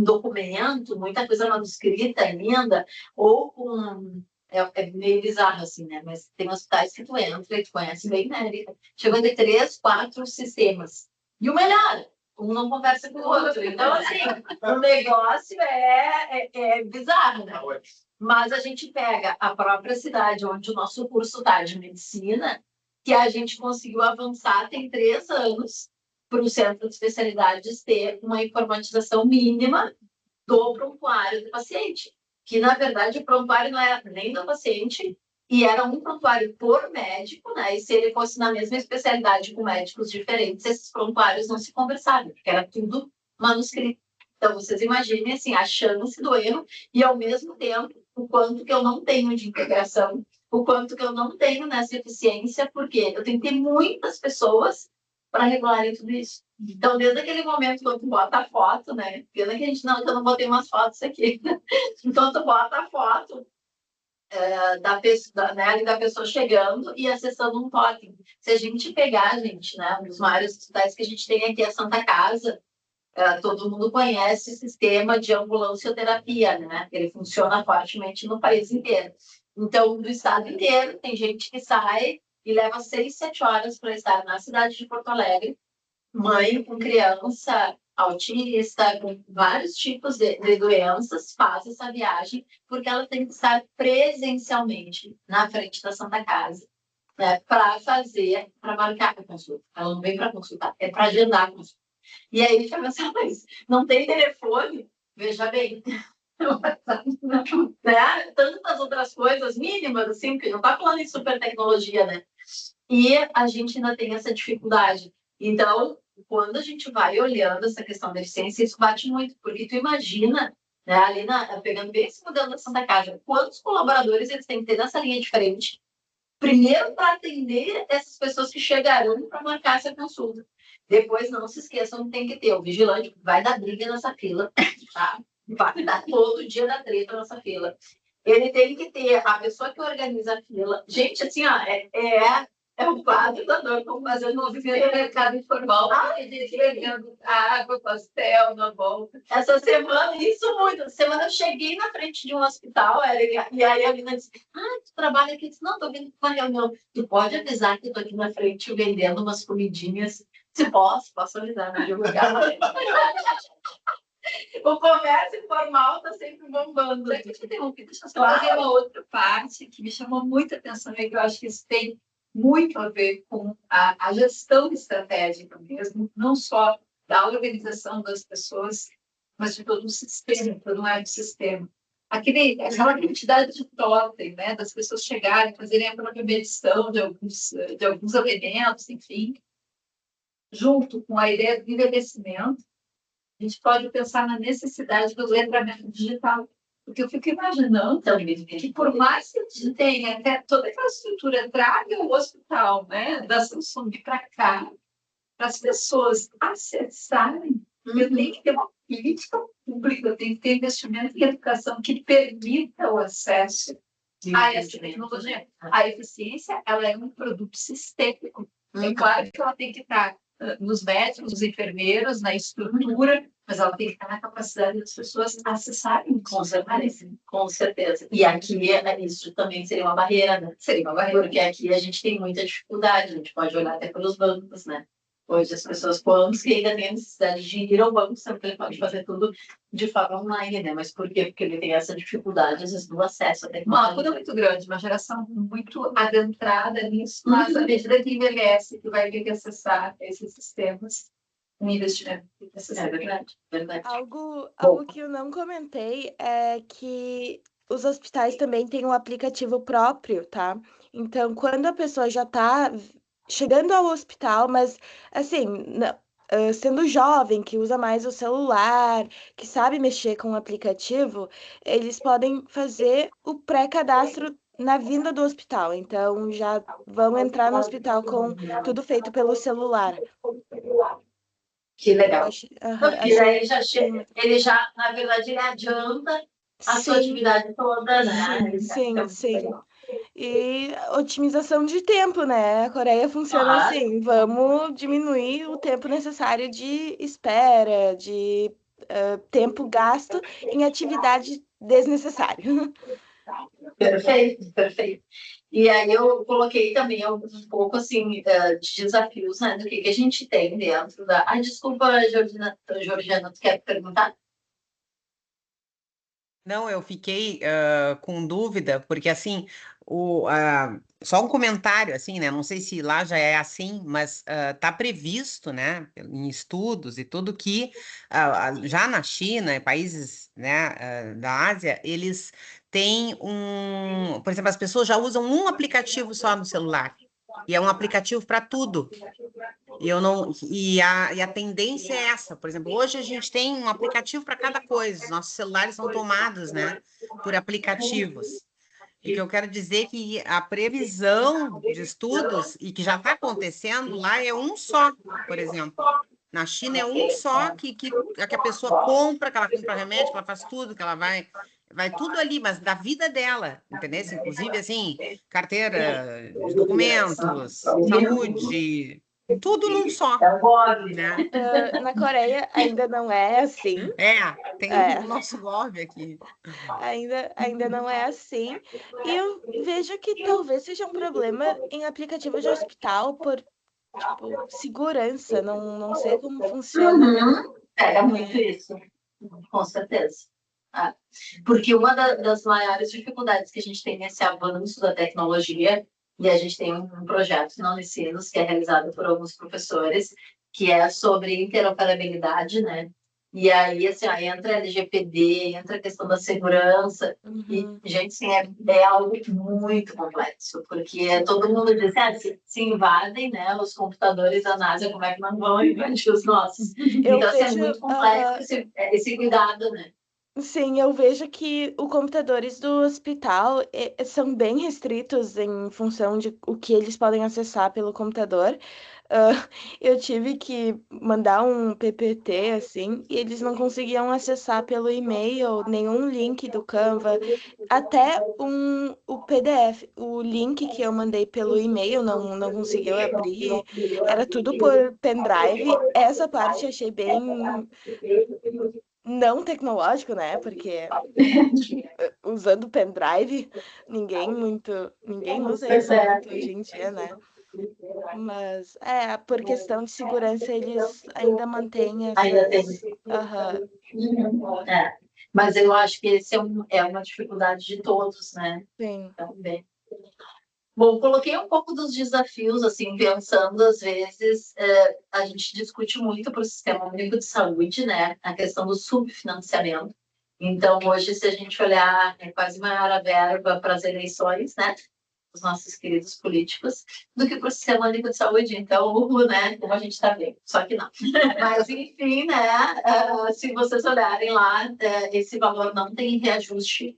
[SPEAKER 3] documento, muita coisa manuscrita ainda, ou com... É meio bizarro, assim, né? Mas tem hospitais que tu entra e tu conhece bem, né, Erika? Chegou a ter 3, 4 sistemas. E o melhor, um não conversa com o outro. Então, assim, o negócio é bizarro, né? Mas a gente pega a própria cidade onde o nosso curso está de medicina, que a gente conseguiu avançar tem 3 anos para o centro de especialidades ter uma informatização mínima do prontuário do paciente. Que, na verdade, o prontuário não era nem do paciente, e era um prontuário por médico, né? E se ele fosse na mesma especialidade com médicos diferentes, esses prontuários não se conversavam, porque era tudo manuscrito. Então, vocês imaginem, assim, a chance do erro e, ao mesmo tempo, o quanto que eu não tenho de integração, o quanto que eu não tenho nessa eficiência, porque eu tenho que ter muitas pessoas para regularem tudo isso. Então, desde aquele momento quando tu bota a foto, né? Pena que que eu não botei umas fotos aqui. Então, tu bota a foto da pessoa chegando e acessando um totem. Se a gente pegar, gente, né? Um dos maiores hospitais que a gente tem aqui é a Santa Casa. Todo mundo conhece o sistema de ambulancioterapia, né? Ele funciona fortemente no país inteiro. Então, do estado inteiro, tem gente que sai e leva 6, 7 horas para estar na cidade de Porto Alegre, mãe com criança autista, com vários tipos de doenças, faz essa viagem, porque ela tem que estar presencialmente na frente da Santa Casa, né, para marcar a consulta. Ela não vem para consultar, é para agendar a consulta. E aí a gente vai pensar, mas não tem telefone? Veja bem, né? Tantas outras coisas mínimas, assim, porque não está falando em super tecnologia, né? E a gente ainda tem essa dificuldade. Então, quando a gente vai olhando essa questão da eficiência, isso bate muito, porque tu imagina, né, ali pegando bem esse modelo da Santa Casa, quantos colaboradores eles têm que ter nessa linha de frente, primeiro para atender essas pessoas que chegarão para marcar essa consulta. Depois, não se esqueçam que tem que ter o vigilante, vai dar briga nessa fila, tá? Vai dar todo dia da treta nessa fila. Ele tem que ter a pessoa que organiza a fila. Gente, assim, ó, é o quadro da dor, como fazendo movimento no mercado informal. A gente vendendo água, pastel na volta. Essa semana, isso muito. Essa semana eu cheguei na frente de um hospital, e aí a menina disse, tu trabalha aqui? Eu disse, não, estou vindo para uma reunião. Tu pode avisar que eu estou aqui na frente vendendo umas comidinhas? Se posso avisar, não digo o comércio informal está sempre bombando.
[SPEAKER 5] Deixa eu fazer uma outra parte que me chamou muita atenção e que eu acho que isso tem muito a ver com a gestão estratégica mesmo, não só da organização das pessoas, mas de todo o sistema, todo um ecossistema. Aquela quantidade de totem, né, das pessoas chegarem, fazerem a própria medição de alguns elementos, enfim, junto com a ideia do envelhecimento, a gente pode pensar na necessidade do letramento digital. Porque eu fico imaginando que, por mais que a gente tenha até toda aquela estrutura, traga o hospital, né, da Samsung para cá, para as pessoas acessarem, eu tenho que ter uma política pública, eu tenho que ter investimento em educação que permita o acesso a essa tecnologia. A eficiência, ela é um produto sistêmico. É claro que ela tem que estar nos médicos, nos enfermeiros, na estrutura, mas ela tem que estar na capacidade das pessoas acessarem.
[SPEAKER 3] Com certeza. E aqui, isso também seria uma barreira, né?
[SPEAKER 5] Seria uma barreira.
[SPEAKER 3] Porque aqui a gente tem muita dificuldade, a gente pode olhar até pelos bancos, né? Hoje as pessoas, bancos que ainda têm a necessidade de ir ao banco, sempre ele pode fazer tudo de forma online, né? Mas por quê? Porque ele tem essa dificuldade, às vezes, do acesso à tecnologia.
[SPEAKER 5] Uma altura muito grande, uma geração muito adentrada nisso, mas à medida que envelhece, que vai ter que acessar esses sistemas, um investimento.
[SPEAKER 3] É verdade.
[SPEAKER 1] Algo que eu não comentei é que os hospitais também têm um aplicativo próprio, tá? Então, quando a pessoa já está chegando ao hospital, mas assim, sendo jovem, que usa mais o celular, que sabe mexer com o aplicativo, eles podem fazer o pré-cadastro na vinda do hospital. Então, já vão entrar no hospital com tudo feito pelo celular.
[SPEAKER 3] Que legal.
[SPEAKER 1] Ele
[SPEAKER 3] já, na verdade, ele adianta a sua atividade toda, né?
[SPEAKER 1] Sim. E otimização de tempo, né? A Coreia funciona assim, vamos diminuir o tempo necessário de espera, de tempo gasto em atividade desnecessária.
[SPEAKER 3] Perfeito. E aí eu coloquei também um pouco assim de desafios, né, do que a gente tem dentro da... desculpa, Georgiana, tu quer perguntar?
[SPEAKER 2] Não, eu fiquei com dúvida, porque assim, só um comentário, assim, né? Não sei se lá já é assim, mas está previsto, né, em estudos e tudo que já na China, países, né, da Ásia, eles têm por exemplo, as pessoas já usam um aplicativo só no celular, e é um aplicativo para tudo. E a tendência é essa, por exemplo, hoje a gente tem um aplicativo para cada coisa, os nossos celulares são tomados, né, por aplicativos. E que eu quero dizer que a previsão de estudos, e que já está acontecendo lá, é um só, por exemplo. Na China é um só que a pessoa compra, que ela compra remédio, que ela faz tudo, que ela vai tudo ali, mas da vida dela, entendeu? Inclusive, assim, carteira de documentos, saúde, tudo num só. Né?
[SPEAKER 1] Na Coreia ainda não é assim.
[SPEAKER 2] Tem o nosso Gov aqui.
[SPEAKER 1] Ainda não é assim. E eu vejo que talvez seja um problema em aplicativo de hospital por, tipo, segurança. Não sei como funciona
[SPEAKER 3] Pega muito isso, com certeza. Ah, porque uma das maiores dificuldades que a gente tem nesse avanço da tecnologia, e a gente tem um projeto na Unicinos, que é realizado por alguns professores, que é sobre interoperabilidade, né? E aí, assim, ó, entra LGPD, entra a questão da segurança, e, gente, assim, é algo muito complexo, porque todo mundo diz, se invadem, né, os computadores da NASA, como é que não vão invadir os nossos? Então, assim, é muito complexo esse cuidado, né?
[SPEAKER 1] Sim, eu vejo que os computadores do hospital são bem restritos em função de o que eles podem acessar pelo computador. Eu tive que mandar um PPT, assim, e eles não conseguiam acessar pelo e-mail nenhum link do Canva, até o PDF. O link que eu mandei pelo e-mail não conseguiu abrir, era tudo por pendrive. Essa parte eu achei bem não tecnológico, né? Porque usando pendrive, ninguém usa isso muito hoje em dia, né? Mas por questão de segurança eles ainda mantêm
[SPEAKER 3] Ainda tem.
[SPEAKER 1] essas. Aham.
[SPEAKER 3] Mas eu acho que esse é uma dificuldade de todos, né?
[SPEAKER 1] Sim.
[SPEAKER 3] Também. Bom, coloquei um pouco dos desafios, assim, pensando, às vezes, a gente discute muito para o Sistema Único de Saúde, né, a questão do subfinanciamento. Então, hoje, se a gente olhar, é quase maior a verba para as eleições, né, dos nossos queridos políticos, do que para o Sistema Único de Saúde. Então, né, como a gente está vendo, só que não. Mas, enfim, né, se vocês olharem lá, esse valor não tem reajuste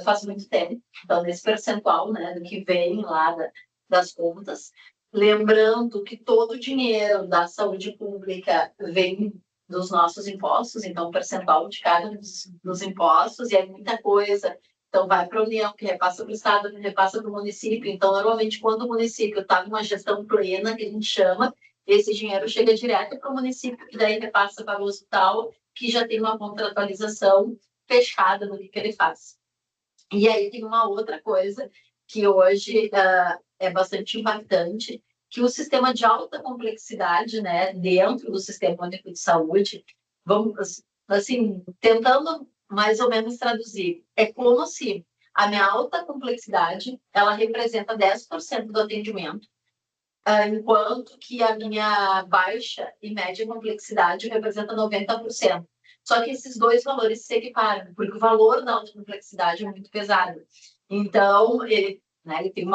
[SPEAKER 3] faz muito tempo. Então, nesse percentual, né, do que vem lá das contas. Lembrando que todo o dinheiro da saúde pública vem dos nossos impostos, então, o percentual de cada dos impostos, e é muita coisa. Então, vai para a União, que repassa para o Estado, que repassa para o município. Então, normalmente, quando o município está numa gestão plena, que a gente chama, esse dinheiro chega direto para o município, que daí repassa para o hospital, que já tem uma contratualização fechada no que ele faz. E aí tem uma outra coisa que hoje é bastante impactante, que o sistema de alta complexidade, né, dentro do Sistema Único de Saúde, vamos, assim, tentando mais ou menos traduzir, é como se a minha alta complexidade, ela representa 10% do atendimento, enquanto que a minha baixa e média complexidade representa 90%. Só que esses dois valores se equiparam, porque o valor da alta complexidade é muito pesado. Então, ele tem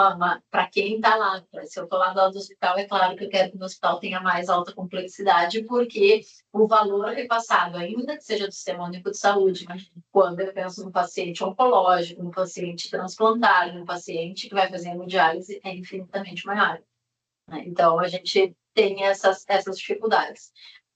[SPEAKER 3] para quem está lá, se eu estou lá do lado do hospital, é claro que eu quero que o hospital tenha mais alta complexidade, porque o valor repassado, ainda que seja do Sistema Único de Saúde, quando eu penso no paciente oncológico, no paciente transplantado, no paciente que vai fazer hemodiálise, é infinitamente maior. Então, a gente tem essas dificuldades.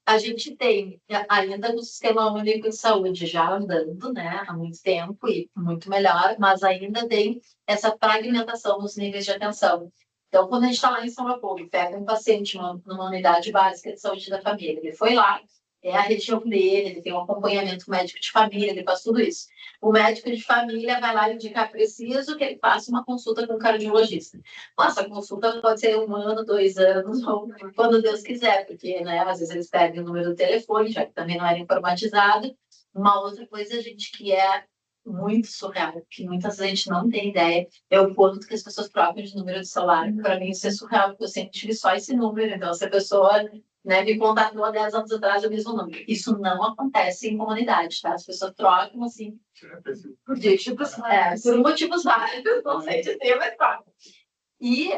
[SPEAKER 3] A gente tem ainda no Sistema Único de Saúde já andando, né, há muito tempo e muito melhor, mas ainda tem essa fragmentação nos níveis de atenção. Então, quando a gente está lá em São Leopoldo, pega um paciente numa unidade básica de saúde da família, ele foi lá, é a região dele, ele tem um acompanhamento médico de família, ele faz tudo isso. O médico de família vai lá indicar preciso que ele faça uma consulta com o cardiologista. Nossa, a consulta pode ser 1 ano, 2 anos, ou quando Deus quiser, porque, né, às vezes eles pedem o número do telefone, já que também não era informatizado. Uma outra coisa, gente, que é muito surreal, que muitas vezes a gente não tem ideia, é o quanto que as pessoas trocam de número de celular. Para mim, isso é surreal, porque eu sempre tive só esse número. Então, se a pessoa, né, me contatou há 10 anos atrás, o mesmo número. Isso não acontece em comunidade, tá? As pessoas trocam, assim, por motivos vários, não sei dizer, mas trocam. E,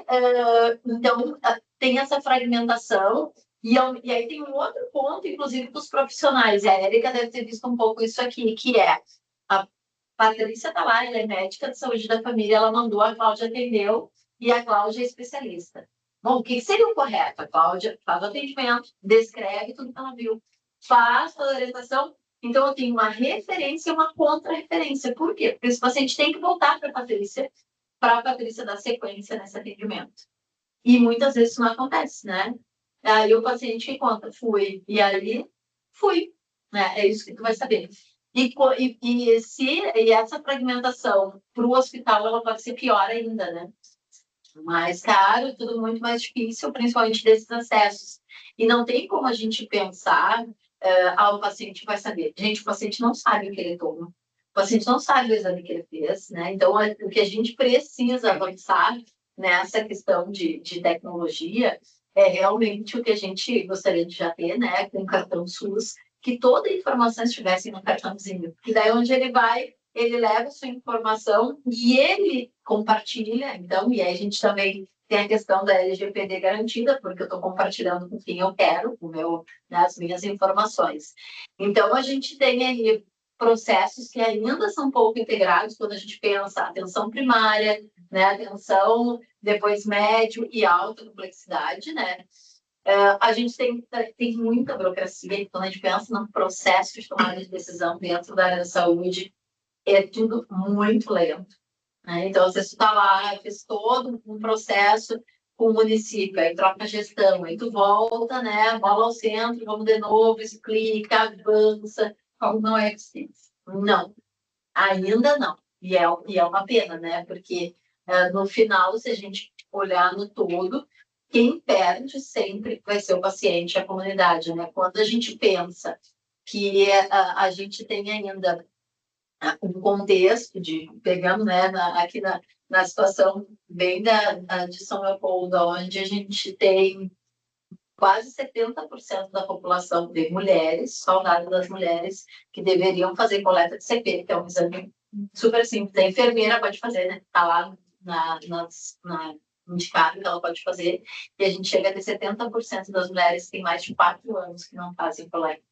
[SPEAKER 3] então, tem essa fragmentação, e aí tem um outro ponto, inclusive, dos profissionais, e a Érica deve ter visto um pouco isso aqui, que é a Patrícia está lá, ela é médica de saúde da família, ela mandou, a Cláudia atendeu, e a Cláudia é especialista. Bom, o que seria o correto? A Cláudia faz o atendimento, descreve tudo que ela viu, faz toda a orientação. Então, eu tenho uma referência e uma contra-referência. Por quê? Porque esse paciente tem que voltar para a Patrícia dar sequência nesse atendimento. E muitas vezes isso não acontece, né? Aí o paciente que conta, fui, e aí fui. Né? É isso que tu vai saber. E essa fragmentação para o hospital, ela pode ser pior ainda, né? Mais caro, tudo muito mais difícil, principalmente desses acessos. E não tem como a gente pensar o paciente vai saber. Gente, o paciente não sabe o que ele toma. O paciente não sabe o exame que ele fez, né? Então, o que a gente precisa avançar nessa questão de tecnologia é realmente o que a gente gostaria de já ter, né? Com o cartão SUS, que toda a informação estivesse no cartãozinho. E daí, onde ele vai, ele leva a sua informação e ele compartilha. Então, e aí a gente também tem a questão da LGPD garantida, porque eu estou compartilhando com quem eu quero, né, as minhas informações. Então, a gente tem aí processos que ainda são pouco integrados quando a gente pensa atenção primária, né, atenção depois médio e alta complexidade, né? A gente tem muita burocracia, e quando a gente pensa no processo de tomada de decisão dentro da área da saúde, é tudo muito lento. Então, você está lá, fez todo um processo com o município, aí troca a gestão, aí tu volta, né? Bola ao centro, vamos de novo, isso clica, avança.
[SPEAKER 5] Como não é eficiência?
[SPEAKER 3] Não, ainda não. E é uma pena, né? Porque no final, se a gente olhar no todo, quem perde sempre vai ser o paciente, a comunidade, né? Quando a gente pensa que a gente tem ainda um contexto pegando, né, aqui na situação bem de São Leopoldo, onde a gente tem quase 70% da população de mulheres, só o dado das mulheres, que deveriam fazer coleta de CP, que é um exame super simples. A enfermeira pode fazer, né? Está lá indicado que ela pode fazer, e a gente chega a ter 70% das mulheres que têm mais de 4 anos que não fazem coleta.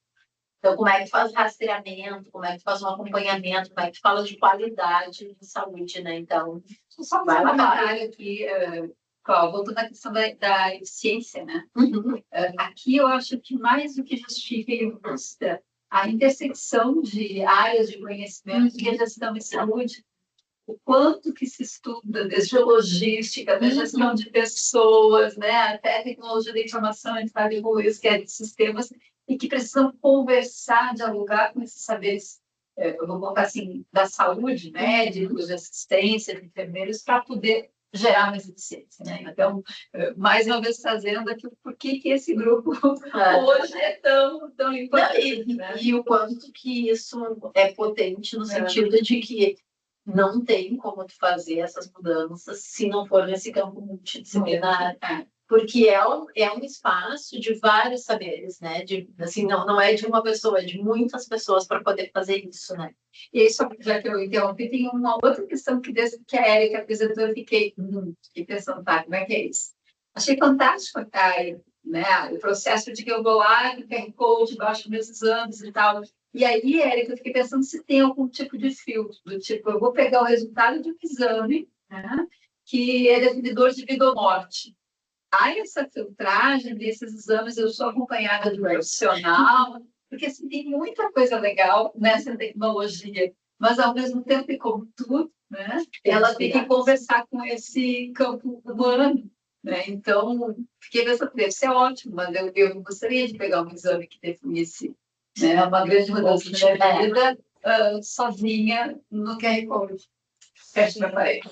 [SPEAKER 3] Então, como é que tu faz rastreamento, como é que tu faz um acompanhamento, como é que tu fala de qualidade de saúde, né? Então,
[SPEAKER 5] só um comentário aqui, voltando à questão da eficiência, né?
[SPEAKER 3] Uhum.
[SPEAKER 5] Aqui eu acho que mais do que justifica e mostra a intersecção de áreas de conhecimento que é gestão em saúde, o quanto que se estuda desde logística, da gestão de pessoas, né, até tecnologia da informação, a gente sabe como isso, que é de sistemas, e que precisam conversar, dialogar com esses saberes, eu vou botar assim, da saúde, médicos, de assistência, de enfermeiros, para poder gerar mais eficiência, né? Então, mais uma vez trazendo aqui por que esse grupo hoje é tão importante.
[SPEAKER 3] E o quanto que isso é potente no sentido de que não tem como tu fazer essas mudanças se não for nesse campo multidisciplinar, porque é um espaço de vários saberes, né? Assim, não é de uma pessoa, é de muitas pessoas para poder fazer isso, né?
[SPEAKER 5] E isso, já que eu interrompi, tem uma outra questão que desde que a Érica apresentou, eu fiquei pensando, tá, como é que é isso? Achei fantástico, né? O processo de que eu vou lá, que QR Code, baixo meus exames e tal. E aí, Érica, eu fiquei pensando se tem algum tipo de filtro, do tipo, eu vou pegar o resultado de um exame, né, que é definidor de vida ou morte. Há essa filtragem desses exames, eu sou acompanhada de um profissional, porque assim, tem muita coisa legal nessa tecnologia, mas ao mesmo tempo, e como tudo, né, ela tem que conversar com esse campo humano. Né? Então, fiquei pensando, deve ser ótimo, mas eu gostaria de pegar um exame que definisse, né, uma grande mudança de vida sozinha no QR Code. Fecha minha parede.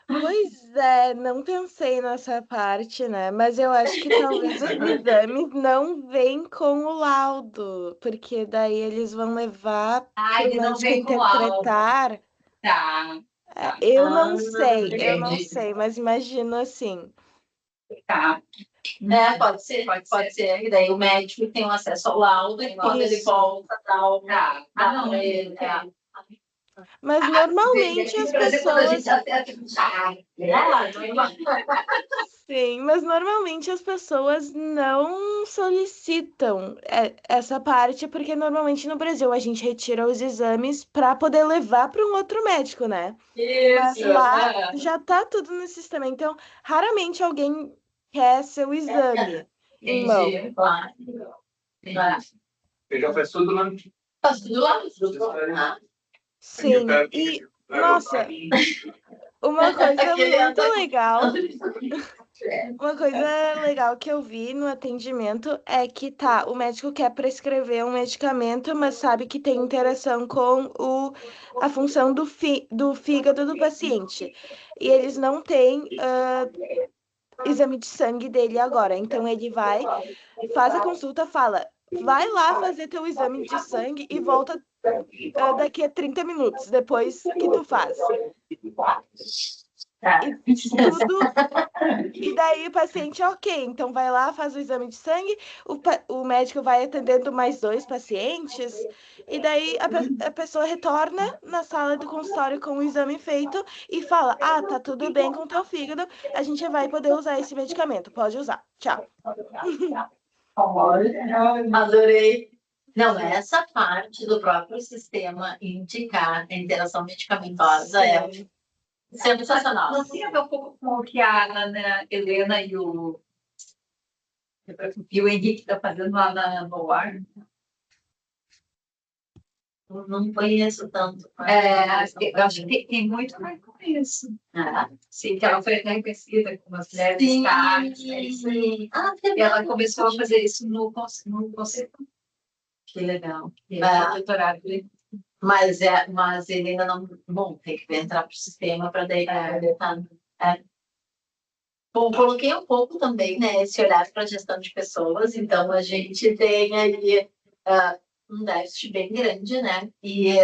[SPEAKER 1] Pois é, não pensei nessa parte, né? Mas eu acho que talvez os exames não vêm com o laudo, porque daí eles vão levar para o
[SPEAKER 5] ele não
[SPEAKER 1] médico
[SPEAKER 5] vem com laudo.
[SPEAKER 1] interpretar.
[SPEAKER 5] Tá.
[SPEAKER 1] Eu não
[SPEAKER 5] entendi.
[SPEAKER 1] sei, mas imagino assim.
[SPEAKER 5] Tá.
[SPEAKER 3] Pode ser. E daí o médico tem um acesso ao laudo e quando ele volta, dá
[SPEAKER 5] não,
[SPEAKER 3] ele.
[SPEAKER 1] Mas normalmente as pessoas. Sim, mas normalmente as pessoas não solicitam essa parte, porque normalmente no Brasil a gente retira os exames para poder levar para um outro médico, né? Mas lá já tá tudo no sistema, então raramente alguém quer seu exame em mão.
[SPEAKER 3] Claro.
[SPEAKER 4] Você já faz tudo lá?
[SPEAKER 3] Faz tudo lá.
[SPEAKER 1] Sim, e nossa, uma coisa muito legal. Uma coisa legal que eu vi no atendimento é que o médico quer prescrever um medicamento, mas sabe que tem interação com a função do fígado do paciente. E eles não têm exame de sangue dele agora. Então ele vai, faz a consulta, fala: vai lá fazer teu exame de sangue e volta daqui a 30 minutos, depois que tu faz. E daí o paciente, ok, então vai lá, faz o exame de sangue, o médico vai atendendo mais 2 pacientes, e daí a pessoa retorna na sala do consultório com o exame feito e fala, tá tudo bem com o teu fígado, a gente vai poder usar esse medicamento, pode usar, tchau.
[SPEAKER 3] Adorei. Não, essa parte do próprio sistema indicar a interação medicamentosa é sensacional.
[SPEAKER 5] Não tem a ver um pouco com o que a Ana Helena e o Henrique estão fazendo lá na Noir?
[SPEAKER 3] Não conheço tanto.
[SPEAKER 5] Eu acho que tem muito a ver com isso. Sim, que ela foi reconhecida como as mulheres destaques.
[SPEAKER 3] Sim.
[SPEAKER 5] E ela começou a fazer isso no conceito.
[SPEAKER 3] Que legal.
[SPEAKER 5] Doutorado.
[SPEAKER 3] Mas ele ainda não... Bom, tem que entrar para o sistema para daí poder estar... Bom, coloquei um pouco também, né, esse olhar para a gestão de pessoas. Então, a gente tem aí um déficit bem grande, né? E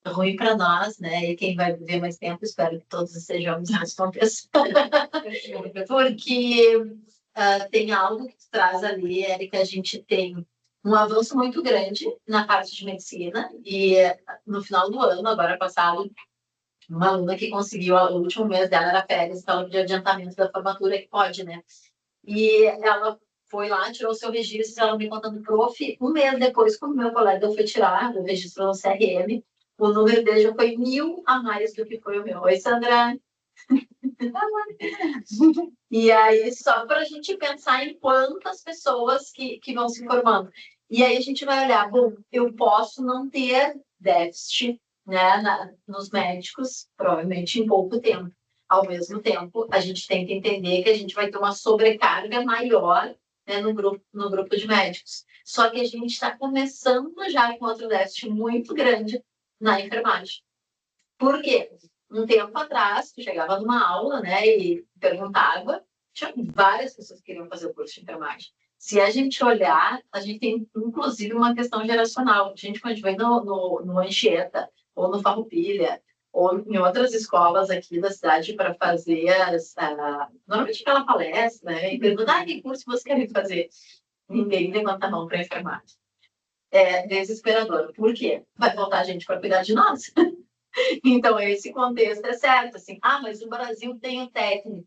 [SPEAKER 3] ruim para nós, né? E quem vai viver mais tempo, espero que todos estejamos nessa pessoa. Porque tem algo que tu traz ali, Érica, a gente tem um avanço muito grande na parte de medicina. E no final do ano, agora passado, uma aluna que conseguiu, o último mês dela era férias, então ela pediu adiantamento da formatura, que pode, né? E ela foi lá, tirou o seu registro, ela me contando, prof, um mês depois, quando meu colega foi tirar o registro no CRM, o número dele já foi 1000 a mais do que foi o meu. Oi, Sandra! E aí, só para a gente pensar em quantas pessoas que vão se formando. E aí a gente vai olhar, bom, eu posso não ter déficit, né, nos médicos, provavelmente em pouco tempo. Ao mesmo tempo, a gente tem que entender que a gente vai ter uma sobrecarga maior, né, no grupo de médicos. Só que a gente está começando já com outro déficit muito grande na enfermagem. Por quê? Um tempo atrás, tu chegava numa aula, né, e perguntava, tinha várias pessoas que queriam fazer o curso de enfermagem. Se a gente olhar, a gente tem, inclusive, uma questão geracional. A gente, quando a gente vem no Anchieta, ou no Farroupilha, ou em outras escolas aqui da cidade para fazer, normalmente aquela palestra, né, e perguntar, que curso vocês querem fazer? Ninguém levanta a mão para enfermagem. É desesperador. Por quê? Vai faltar gente para cuidar de nós. Então, esse contexto é certo, assim, mas o Brasil tem o técnico.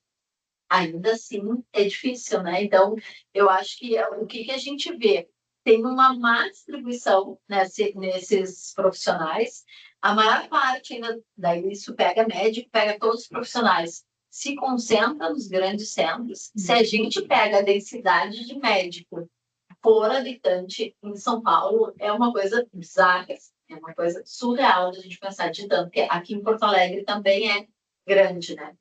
[SPEAKER 3] Ainda assim, é difícil, né? Então, eu acho que o que a gente vê? Tem uma má distribuição nesses profissionais. A maior parte ainda, daí isso pega médico, pega todos os profissionais, se concentra nos grandes centros. Se a gente pega a densidade de médico por habitante em São Paulo, é uma coisa bizarra. É uma coisa surreal de a gente pensar de tanto, porque aqui em Porto Alegre também é grande, né?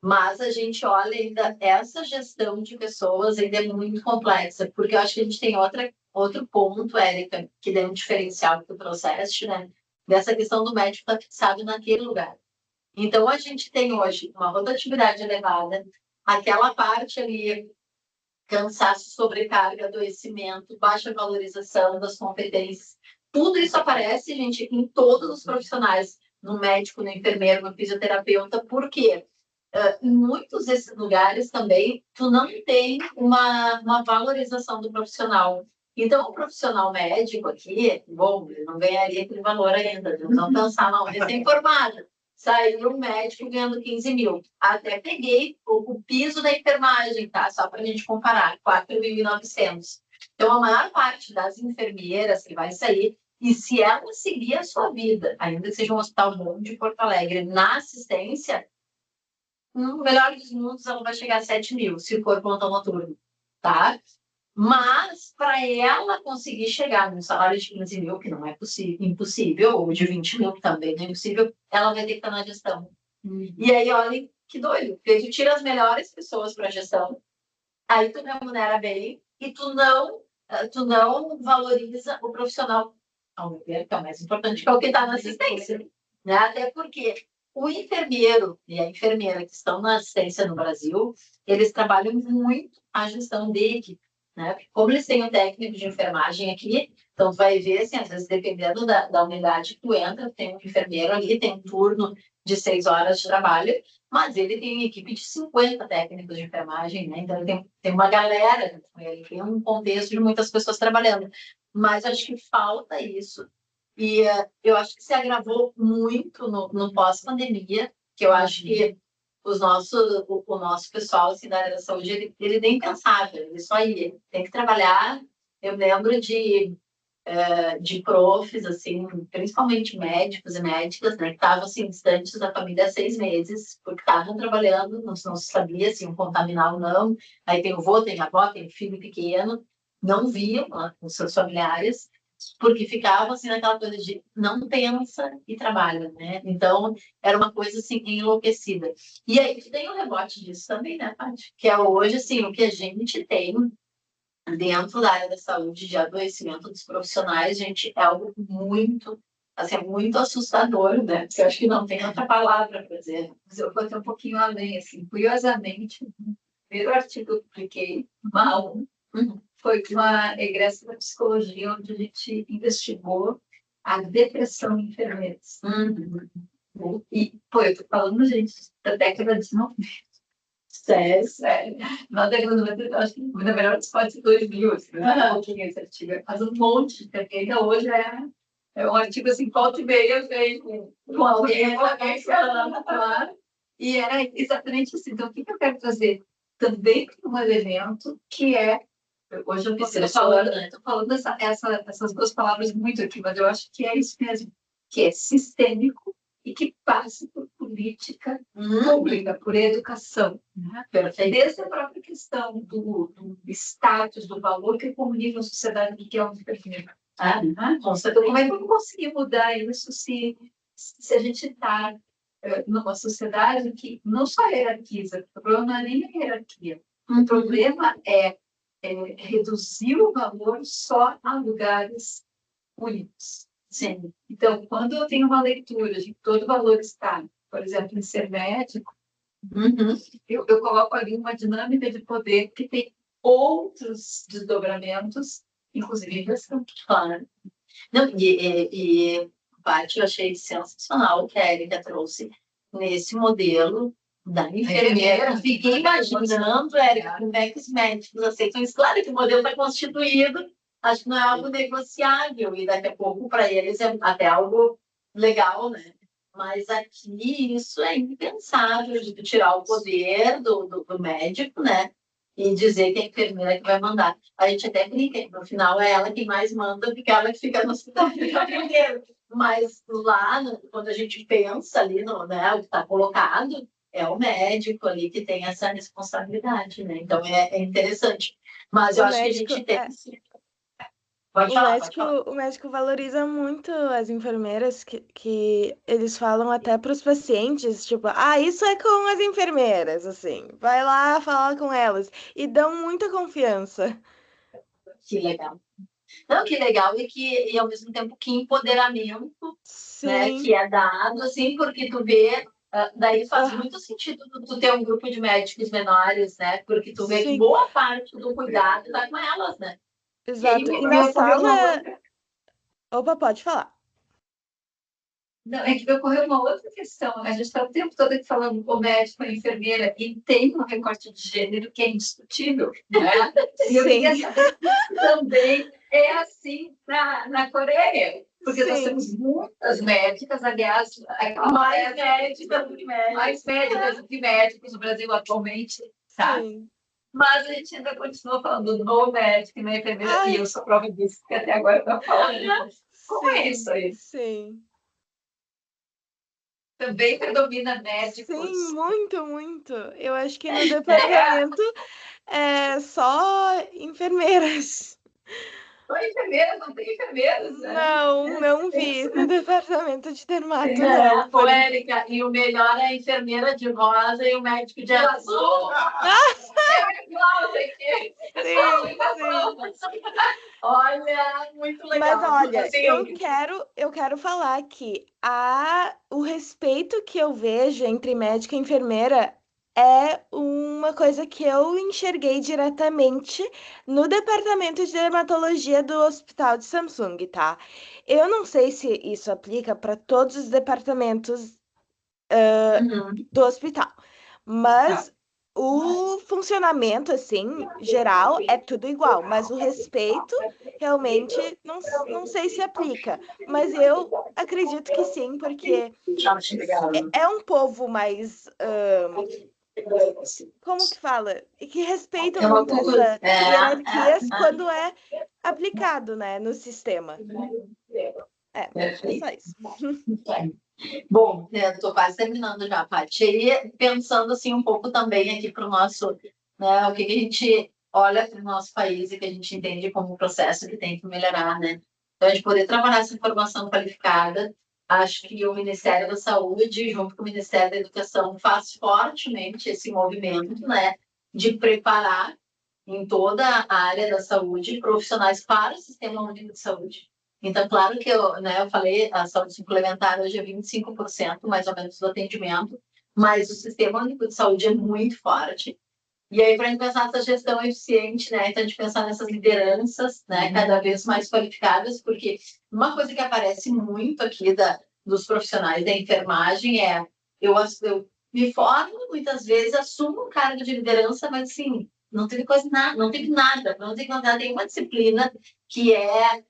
[SPEAKER 3] Mas a gente olha ainda, essa gestão de pessoas ainda é muito complexa, porque eu acho que a gente tem outro ponto, Érica, que é um diferencial que tu trouxeste, né? Dessa questão do médico estar fixado naquele lugar. Então, a gente tem hoje uma rotatividade elevada, aquela parte ali, cansaço, sobrecarga, adoecimento, baixa valorização das competências. Tudo isso aparece, gente, em todos os profissionais, no médico, no enfermeiro, no fisioterapeuta. Por quê? Em muitos desses lugares também, tu não tem uma valorização do profissional. Então, o profissional médico aqui, bom, ele não ganharia aquele valor ainda, não pensar, não, recém-formado. Saiu um médico ganhando 15 mil. Até peguei o piso da enfermagem, tá? Só para a gente comparar, 4.900. Então, a maior parte das enfermeiras que vai sair, e se ela seguir a sua vida, ainda que seja um hospital bom de Porto Alegre, na assistência, no melhor dos mundos, ela vai chegar a 7 mil, se for plantão noturno, tá? Mas, para ela conseguir chegar num salário de 15 mil, que não é impossível, ou de 20 mil, que também não é impossível, ela vai ter que estar na gestão. E aí, olha que doido, porque tu tira as melhores pessoas para a gestão, aí tu remunera bem, e tu não valoriza o profissional, ao meu ver, que é o mais importante, que é o que está na assistência. Né? Até porque o enfermeiro e a enfermeira que estão na assistência no Brasil, eles trabalham muito a gestão de equipe. né? Porque como eles têm um técnico de enfermagem aqui, então tu vai ver, assim, às vezes, dependendo da unidade que tu entra, tem um enfermeiro ali, tem um turno de 6 horas de trabalho, mas ele tem uma equipe de 50 técnicos de enfermagem, né? Então, ele tem uma galera, ele tem um contexto de muitas pessoas trabalhando. Mas acho que falta isso. E eu acho que se agravou muito no pós-pandemia, que eu acho que o nosso pessoal assim, da área da saúde, ele nem pensava, ele só ia, tem que trabalhar. Eu lembro de profs, assim, principalmente médicos e médicas, né, que estavam assim, distantes da família há 6 meses, porque estavam trabalhando, não se sabia se iam contaminar ou não. Aí tem o vô, tem a avó, tem o filho pequeno, não viam, né, os seus familiares, porque ficavam assim naquela coisa de não pensa e trabalha, né? Então era uma coisa assim enlouquecida. E aí tem o rebote disso também, né, Paty? Que é hoje assim o que a gente tem dentro da área da saúde de adoecimento dos profissionais, gente, é algo muito, assim, é muito assustador, né? Porque eu acho que não tem outra palavra para dizer.
[SPEAKER 5] Mas eu vou até um pouquinho além, assim, curiosamente, o primeiro artigo que eu publiquei, mal, foi uma egressa da psicologia, onde a gente investigou a depressão em enfermeiros. E, pô, eu tô falando, gente, da década de 90.
[SPEAKER 3] Sério?
[SPEAKER 5] Sério. Na década de 90, eu acho que, na verdade, pode ser 2000, assim, um pouquinho esse artigo. Faz um monte, porque ainda hoje é um artigo assim, volta e meia, vem com alguém falando, claro. E era exatamente assim. Então, o que eu quero trazer? Também tem um elemento que é. Hoje eu estou falando essas duas palavras muito aqui, mas eu acho que é isso mesmo, que é sistêmico e que passa por política pública, por educação. Né? Desde a própria questão do status, do valor que comunica a sociedade do que é um enfermeiro. Então, como é que eu vou conseguir mudar isso se a gente está numa sociedade que não só hierarquiza, o problema não é nem a hierarquia, o problema é reduzir o valor só a lugares únicos. Sim. Então, quando eu tenho uma leitura de que todo valor está, por exemplo, em ser médico, eu coloco ali uma dinâmica de poder que tem outros desdobramentos, inclusive em questão.
[SPEAKER 3] Claro. Não, Paty, eu achei sensacional o que a Érica trouxe nesse modelo da enfermeira. Fiquei imaginando, Érica, como é que os médicos aceitam isso. Claro que o modelo está constituído, acho que não é algo negociável, e daqui a pouco, para eles, é até algo legal, né? Mas aqui isso é impensável, de tirar o poder do médico, né? E dizer que é a enfermeira que vai mandar. A gente até brinca, no final é ela quem mais manda, porque ela que fica no hospital primeiro. Mas lá, quando a gente pensa ali no, né, o que está colocado, é o médico ali que tem essa responsabilidade, né? Então é interessante. Mas eu acho que a gente tem.
[SPEAKER 1] O médico valoriza muito as enfermeiras, que eles falam até para os pacientes, tipo, isso é com as enfermeiras, assim, vai lá falar com elas, e dão muita confiança.
[SPEAKER 3] Que legal. Não, que legal, e ao mesmo tempo que empoderamento, né, que é dado, assim, porque tu vê, daí faz muito sentido tu ter um grupo de médicos menores, né, porque tu vê que boa parte do cuidado tá com elas, né.
[SPEAKER 1] Exato, e na sala... Opa, pode falar.
[SPEAKER 5] Não, é que me ocorreu uma outra questão. A gente está o tempo todo aqui falando com o médico, a enfermeira, e tem um recorte de gênero que é indiscutível, né? E eu queria saber se também é assim na Coreia. Porque nós temos muitas médicas, aliás, mais médicas do que médicos no Brasil atualmente, tá? Sim. Mas a gente ainda continua falando do médico e da enfermeira, e eu sou prova disso, que até agora eu estou falando. Como é isso aí?
[SPEAKER 1] Sim.
[SPEAKER 5] Também predomina médicos.
[SPEAKER 1] Sim, muito, muito. Eu acho que no departamento é só enfermeiras.
[SPEAKER 5] Só enfermeiras, não tem enfermeiras, né?
[SPEAKER 1] Não vi no departamento de dermato, não.
[SPEAKER 3] Pô, Érica, e o melhor é a enfermeira de rosa e o médico de azul.
[SPEAKER 5] É igual, gente.
[SPEAKER 1] Sim.
[SPEAKER 3] Olha, muito legal.
[SPEAKER 1] Mas olha, assim, eu quero falar que o respeito que eu vejo entre médico e enfermeira é uma coisa que eu enxerguei diretamente no departamento de dermatologia do Hospital de Samsung, tá? Eu não sei se isso aplica para todos os departamentos
[SPEAKER 3] Uhum.
[SPEAKER 1] do hospital, mas o funcionamento, assim, geral, é tudo igual, mas o respeito realmente não sei se aplica, mas eu acredito que sim, porque é um povo mais. Como que fala? E que respeita
[SPEAKER 3] É uma
[SPEAKER 1] muito
[SPEAKER 3] cultura.
[SPEAKER 1] essas hierarquias quando é aplicado, né, no sistema. É só
[SPEAKER 3] Perfeito.
[SPEAKER 1] isso.
[SPEAKER 3] Bom, eu estou quase terminando já, Paty. E pensando assim um pouco também aqui para o nosso, né, o que a gente olha para o nosso país e que a gente entende como um processo que tem que melhorar, né? Então, a gente poder trabalhar essa informação qualificada, acho que o Ministério da Saúde, junto com o Ministério da Educação, faz fortemente esse movimento, né, de preparar em toda a área da saúde profissionais para o Sistema Único de Saúde. Então, claro que eu falei, a saúde suplementar hoje é 25% mais ou menos do atendimento, mas o Sistema Único de Saúde é muito forte. E aí, para a gente pensar nessa gestão eficiente, né? Então, a gente pensar nessas lideranças, né? Cada vez mais qualificadas, porque uma coisa que aparece muito aqui dos profissionais da enfermagem é eu me formo, muitas vezes, assumo um cargo de liderança, mas assim, não teve quase nada, não teve nada, não teve nada, tem uma disciplina que é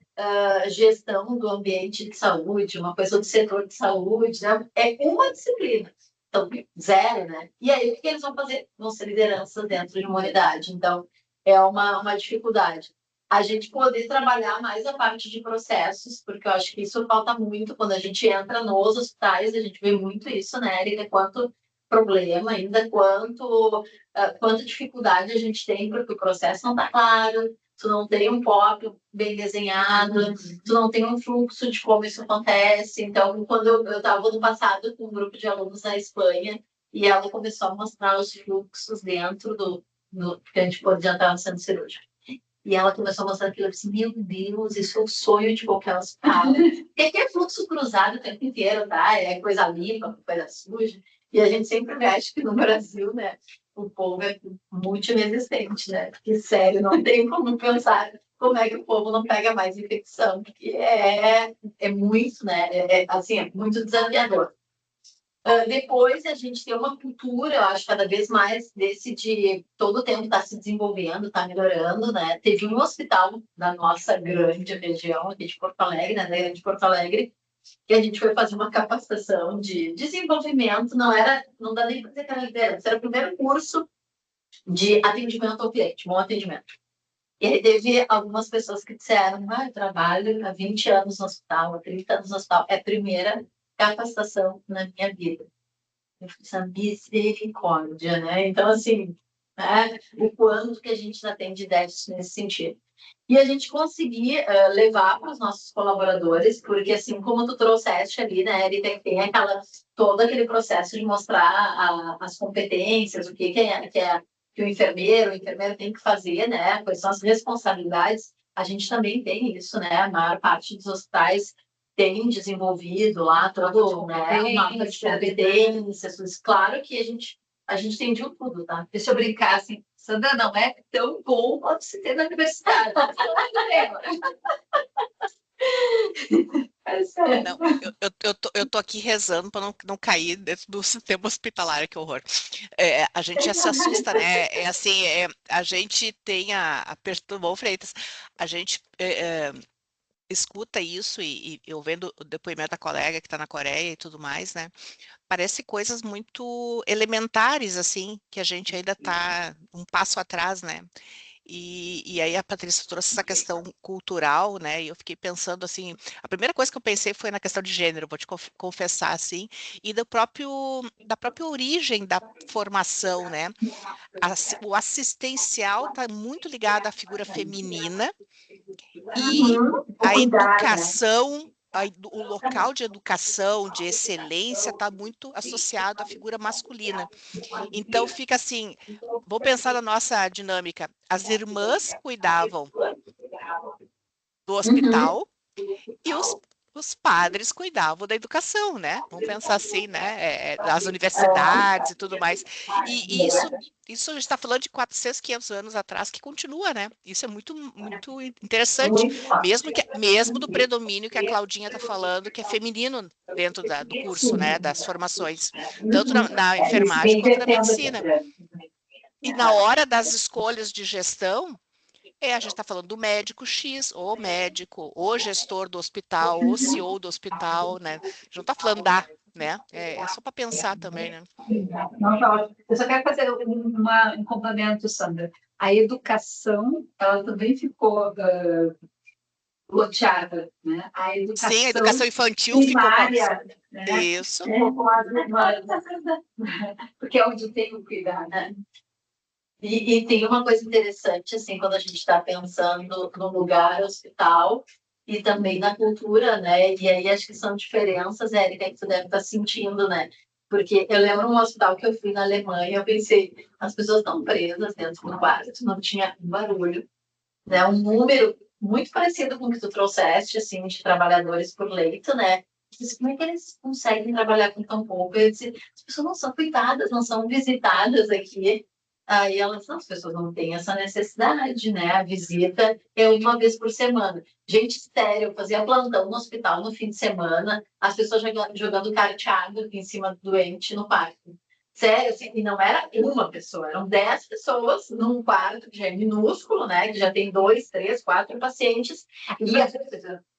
[SPEAKER 3] gestão do ambiente de saúde, uma coisa do setor de saúde, né? É uma disciplina. Então, zero, né? E aí, o que eles vão fazer? Vão ser lideranças dentro de uma unidade. Então, é uma dificuldade. A gente poder trabalhar mais a parte de processos, porque eu acho que isso falta muito quando a gente entra nos hospitais, a gente vê muito isso, né, Erika? Quanto problema ainda, quanto dificuldade a gente tem, porque o processo não está claro, tu não tem um POP bem desenhado, tu não tem um fluxo de como isso acontece. Então, quando eu estava no passado com um grupo de alunos na Espanha, e ela começou a mostrar os fluxos dentro do que a gente pode entrar no centro cirúrgico. E ela começou a mostrar aquilo, eu disse, meu Deus, isso é o sonho de qualquer hospital. Porque aqui é fluxo cruzado o tempo inteiro, tá? É coisa limpa, coisa suja. E a gente sempre mexe que no Brasil, né? O povo é multiresistente, né? Porque, sério, não tem como pensar como é que o povo não pega mais infecção, porque é muito, né? Assim, é muito desafiador. Depois a gente tem uma cultura, eu acho, cada vez mais desse de todo o tempo está se desenvolvendo, está melhorando, né? Teve um hospital na nossa grande região aqui de Porto Alegre, né? Da grande Porto Alegre, que a gente foi fazer uma capacitação de desenvolvimento, não dá nem para dizer que era liderança, era o primeiro curso de atendimento ao cliente, bom atendimento. E aí teve algumas pessoas que disseram, eu trabalho há 20 anos no hospital, há 30 anos no hospital, é a primeira capacitação na minha vida. Eu fiz misericórdia, né? Então, assim, né? O quanto que a gente já tem de déficit nesse sentido. E a gente conseguir levar para os nossos colaboradores, porque assim como tu trouxeste ali, né, Erika, tem todo aquele processo de mostrar as competências, o que o enfermeiro tem que fazer, né, quais são as responsabilidades, a gente também tem isso, né, a maior parte dos hospitais tem desenvolvido lá todo, né, um mapa de competências, claro que a gente tem de tudo, tá?
[SPEAKER 5] Deixa eu brincar assim, Sandra, não é tão bom quanto se tem na universidade.
[SPEAKER 6] Não, eu tô aqui rezando para não cair dentro do sistema hospitalar, que horror. A gente já se assusta, né? É assim, a gente tem Bom, Freitas, a gente escuta isso e eu vendo o depoimento da colega que está na Coreia e tudo mais, né? Parece coisas muito elementares, assim, que a gente ainda está um passo atrás, né? E aí a Patrícia trouxe essa questão cultural, né? E eu fiquei pensando assim, a primeira coisa que eu pensei foi na questão de gênero, vou te confessar assim, e da própria origem da formação, né? O assistencial está muito ligado à figura feminina e
[SPEAKER 3] O
[SPEAKER 6] a
[SPEAKER 3] cuidado, né?
[SPEAKER 6] educação, o local de educação, de excelência, está muito associado à figura masculina. Então fica assim, vou pensar na nossa dinâmica. As irmãs cuidavam do
[SPEAKER 3] Uhum.
[SPEAKER 6] hospital e os padres cuidavam da educação, né? Vamos pensar assim, né? Das universidades e tudo mais. E isso a gente está falando de 400, 500 anos atrás, que continua, né? Isso é muito, muito interessante, mesmo do predomínio que a Claudinha está falando, que é feminino dentro do curso, né? Das formações, tanto na enfermagem quanto na medicina. E na hora das escolhas de gestão, a gente está falando do médico X, o médico, o gestor do hospital, o CEO do hospital, né? A gente não está falando né? É só para pensar também, né?
[SPEAKER 5] Não, tá ótimo. Eu só quero fazer um complemento, Sandra. A educação, ela também ficou loteada, né? A educação,
[SPEAKER 6] sim, a educação infantil
[SPEAKER 5] primária,
[SPEAKER 6] ficou com...
[SPEAKER 5] né?
[SPEAKER 6] Isso.
[SPEAKER 5] Com as irmãs, porque é onde tem o cuidado, né?
[SPEAKER 3] E tem uma coisa interessante, assim, quando a gente está pensando no lugar hospital e também na cultura, né? E aí acho que são diferenças, Érica, que tu deve estar sentindo, né? Porque eu lembro um hospital que eu fui na Alemanha, eu pensei, as pessoas estão presas dentro do quarto, não tinha barulho, né? Um número muito parecido com o que tu trouxeste, assim, de trabalhadores por leito, né? Eu disse, como é que eles conseguem trabalhar com tão pouco? Eu disse, as pessoas não são cuidadas, não são visitadas aqui. Aí elas, não, as pessoas não têm essa necessidade, né? A visita é uma vez por semana. Gente séria, eu fazia plantão no hospital no fim de semana, as pessoas jogando carteado em cima do doente no parque. Sério, assim, e não era uma pessoa, eram 10 pessoas num quarto que já é minúsculo, né? Que já tem 2, 3, 4 pacientes.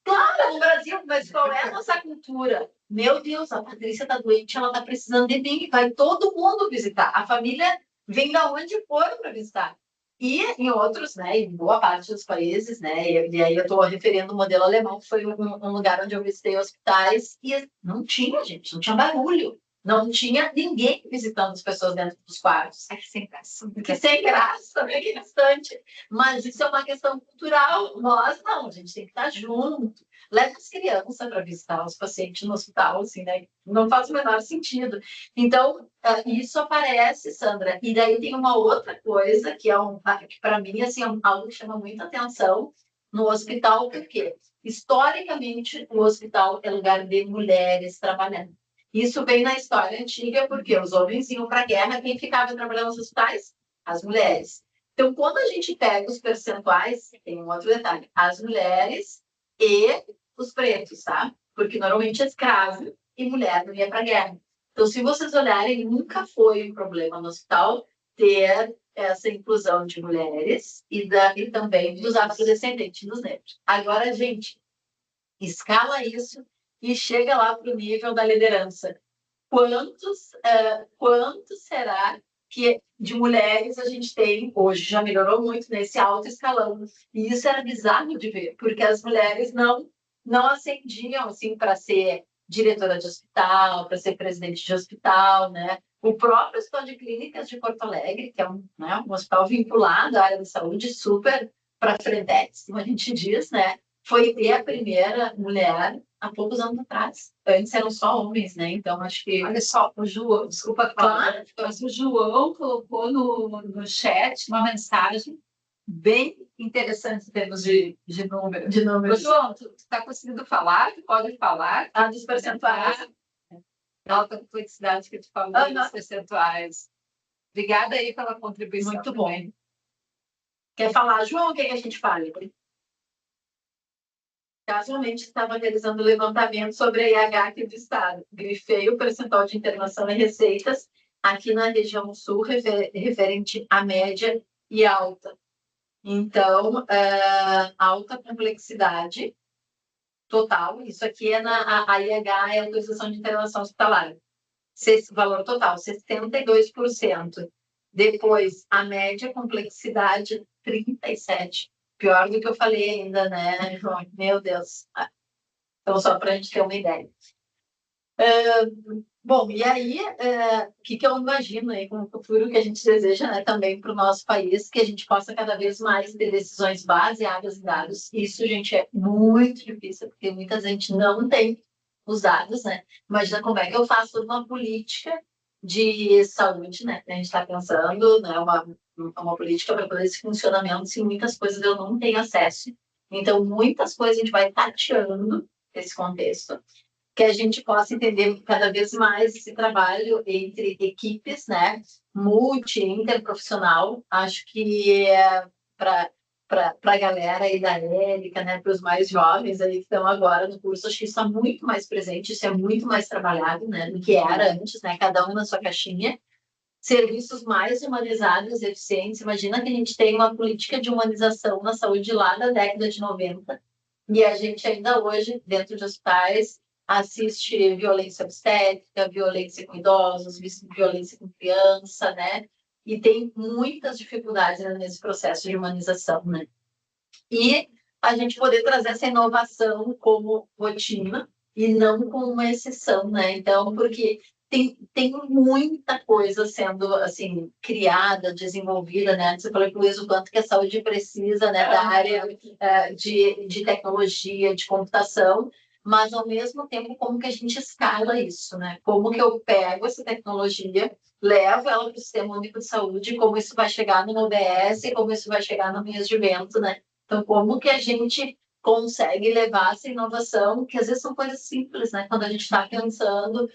[SPEAKER 3] Claro, no Brasil, mas qual é a nossa cultura? Meu Deus, a Patrícia está doente, ela está precisando de mim, vai todo mundo visitar. A família vem da onde for para visitar. E em outros, né, em boa parte dos países, né, e aí eu estou referindo o modelo alemão, que foi um lugar onde eu visitei hospitais, e não tinha, gente, não tinha barulho. Não tinha ninguém visitando as pessoas dentro dos quartos.
[SPEAKER 5] Que sem graça.
[SPEAKER 3] Que sem graça, bem distante. Mas isso é uma questão cultural. Nós não, a gente tem que estar junto. Leva as crianças para visitar os pacientes no hospital, assim, né? Não faz o menor sentido. Então, isso aparece, Sandra. E daí tem uma outra coisa que que para mim assim, é algo que chama muita atenção no hospital, porque historicamente o hospital é lugar de mulheres trabalhando. Isso vem na história antiga, porque os homens iam para a guerra, quem ficava trabalhando nos hospitais? As mulheres. Então, quando a gente pega os percentuais, tem um outro detalhe, as mulheres e os pretos, tá? Porque normalmente é escravo e mulher não ia para a guerra. Então, se vocês olharem, nunca foi um problema no hospital ter essa inclusão de mulheres e também dos afrodescendentes, dos negros. Agora, gente, escala isso e chega lá para o nível da liderança. Quantos será que de mulheres a gente tem hoje? Já melhorou muito nesse alto escalão. E isso era bizarro de ver, porque as mulheres não ascendiam assim, para ser diretora de hospital, para ser presidente de hospital, né? O próprio Hospital de Clínicas de Porto Alegre, que é um hospital vinculado à área da saúde, super para frente, como a gente diz, né? Foi a primeira mulher há poucos anos atrás. Antes eram só homens, né? Então, acho que...
[SPEAKER 5] Olha só, o João, desculpa, claro, mas o João colocou no chat uma mensagem bem interessante em termos de número.
[SPEAKER 3] De números.
[SPEAKER 5] João, tu está conseguindo falar? Tu pode falar?
[SPEAKER 3] Dos percentuais.
[SPEAKER 5] Da alta complexidade que tu falou, dos percentuais. Obrigada aí pela contribuição.
[SPEAKER 3] Muito bom. Quer falar, João, o que a gente fala? Casualmente, estava realizando um levantamento sobre a IH aqui do Estado. Grifei o percentual de internação e receitas aqui na região sul, referente à média e alta. Então, alta complexidade total. Isso aqui é a IH, é a autorização de internação hospitalar. Valor total, 62%. Depois, a média complexidade, 37%. Pior do que eu falei ainda, né, João? Meu Deus. Então, só para a gente ter uma ideia. Bom, e aí, o que eu imagino aí com o futuro que a gente deseja, né, também para o nosso país, que a gente possa cada vez mais ter decisões baseadas em dados. Isso, gente, é muito difícil, porque muita gente não tem os dados, né? Imagina como é que eu faço uma política de saúde, né? A gente está pensando, né, uma política para poder esse funcionamento, se muitas coisas eu não tenho acesso. Então, muitas coisas a gente vai tateando esse contexto, que a gente possa entender cada vez mais esse trabalho entre equipes, né, interprofissional. Acho que para a galera aí da Érica, né, para os mais jovens aí que estão agora no curso, acho que isso está muito mais presente, isso é muito mais trabalhado, né, do que era antes, né, cada um na sua caixinha. Serviços mais humanizados e eficientes. Imagina que a gente tem uma política de humanização na saúde lá da década de 90, e a gente ainda hoje, dentro de hospitais, assiste violência obstétrica, violência com idosos, violência com criança, né? E tem muitas dificuldades, né, nesse processo de humanização, né? E a gente poder trazer essa inovação como rotina e não como uma exceção, né? Então, porque tem muita coisa sendo, assim, criada, desenvolvida, né? Você falou, Luiz, o quanto que a saúde precisa, né, da área de tecnologia, de computação, mas, ao mesmo tempo, como que a gente escala isso, né? Como que eu pego essa tecnologia, levo ela para o Sistema Único de Saúde, como isso vai chegar no OBS, como isso vai chegar no Meias de Vento, né? Então, como que a gente consegue levar essa inovação, que às vezes são coisas simples, né? Quando a gente está pensando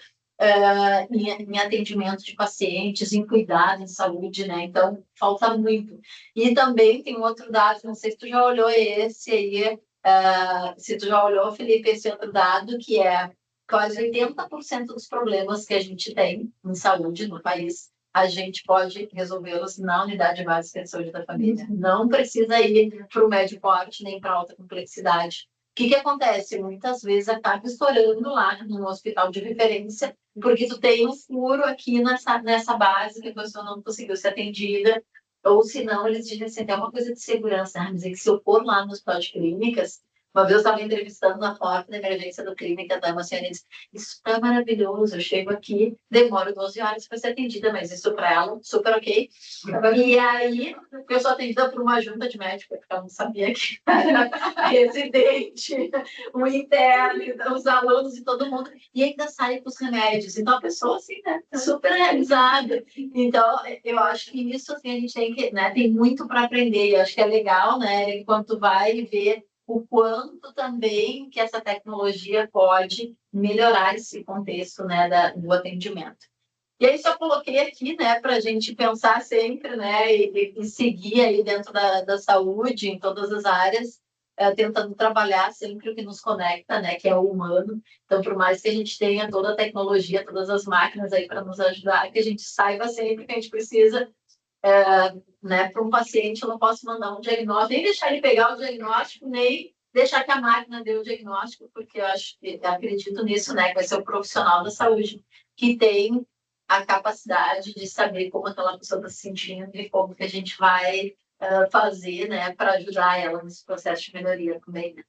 [SPEAKER 3] em atendimento de pacientes, em cuidado, em saúde, né? Então, falta muito. E também tem um outro dado, não sei se tu já olhou esse aí, se tu já olhou, Felipe, esse outro dado, que é quase 80% dos problemas que a gente tem em saúde no país, a gente pode resolvê-los na unidade básica de saúde da família. Não precisa ir para o médio porte, nem para alta complexidade. O que acontece? Muitas vezes acaba estourando lá no hospital de referência, porque tu tem um furo aqui nessa base que a pessoa não conseguiu ser atendida, ou se não, eles dizem assim, até uma coisa de segurança, mas é que se eu for lá no hospital de clínicas, uma vez eu estava entrevistando na porta da emergência da clínica da emocionante, disse, isso é maravilhoso, eu chego aqui, demoro 12 horas para ser atendida, mas isso para ela, super ok. E aí, eu sou atendida por uma junta de médicos, porque eu não sabia que era residente, o interno, os alunos e todo mundo, e ainda sai com os remédios. Então, a pessoa, assim, né, super realizada. Então, eu acho que isso, assim, a gente tem que, né, tem muito para aprender. Eu acho que é legal, né, enquanto vai ver o quanto também que essa tecnologia pode melhorar esse contexto, né, do atendimento. E aí só coloquei aqui, né, para a gente pensar sempre, né, e seguir aí dentro da saúde, em todas as áreas, tentando trabalhar sempre o que nos conecta, né, que é o humano. Então, por mais que a gente tenha toda a tecnologia, todas as máquinas aí para nos ajudar, que a gente saiba sempre que a gente precisa, né, para um paciente, eu não posso mandar um diagnóstico, nem deixar ele pegar o diagnóstico, nem deixar que a máquina dê o diagnóstico, porque eu acredito nisso, né, que vai ser o profissional da saúde que tem a capacidade de saber como aquela pessoa está se sentindo e como que a gente vai fazer, né, para ajudar ela nesse processo de melhoria também, né?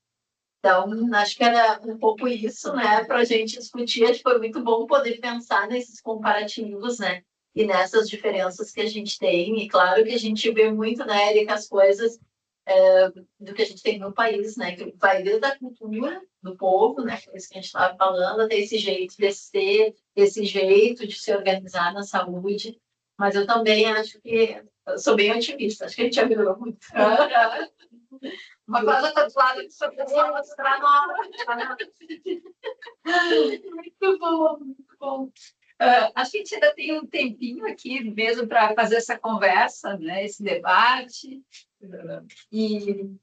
[SPEAKER 3] Então, acho que era um pouco isso, né, para a gente discutir. Acho que foi muito bom poder pensar nesses comparativos, né, e nessas diferenças que a gente tem. E claro que a gente vê muito, né, Erika, as coisas do que a gente tem no país, né, que vai desde a cultura do povo, né, que é isso que a gente estava falando, até esse jeito de ser, esse jeito de se organizar na saúde. Mas eu também acho que eu sou bem otimista, acho que a gente já melhorou muito. Uma coisa tatuada que só pessoa mostrar nova. Muito bom, muito bom. Acho que a gente ainda tem um tempinho aqui mesmo para fazer essa conversa, né, esse debate. E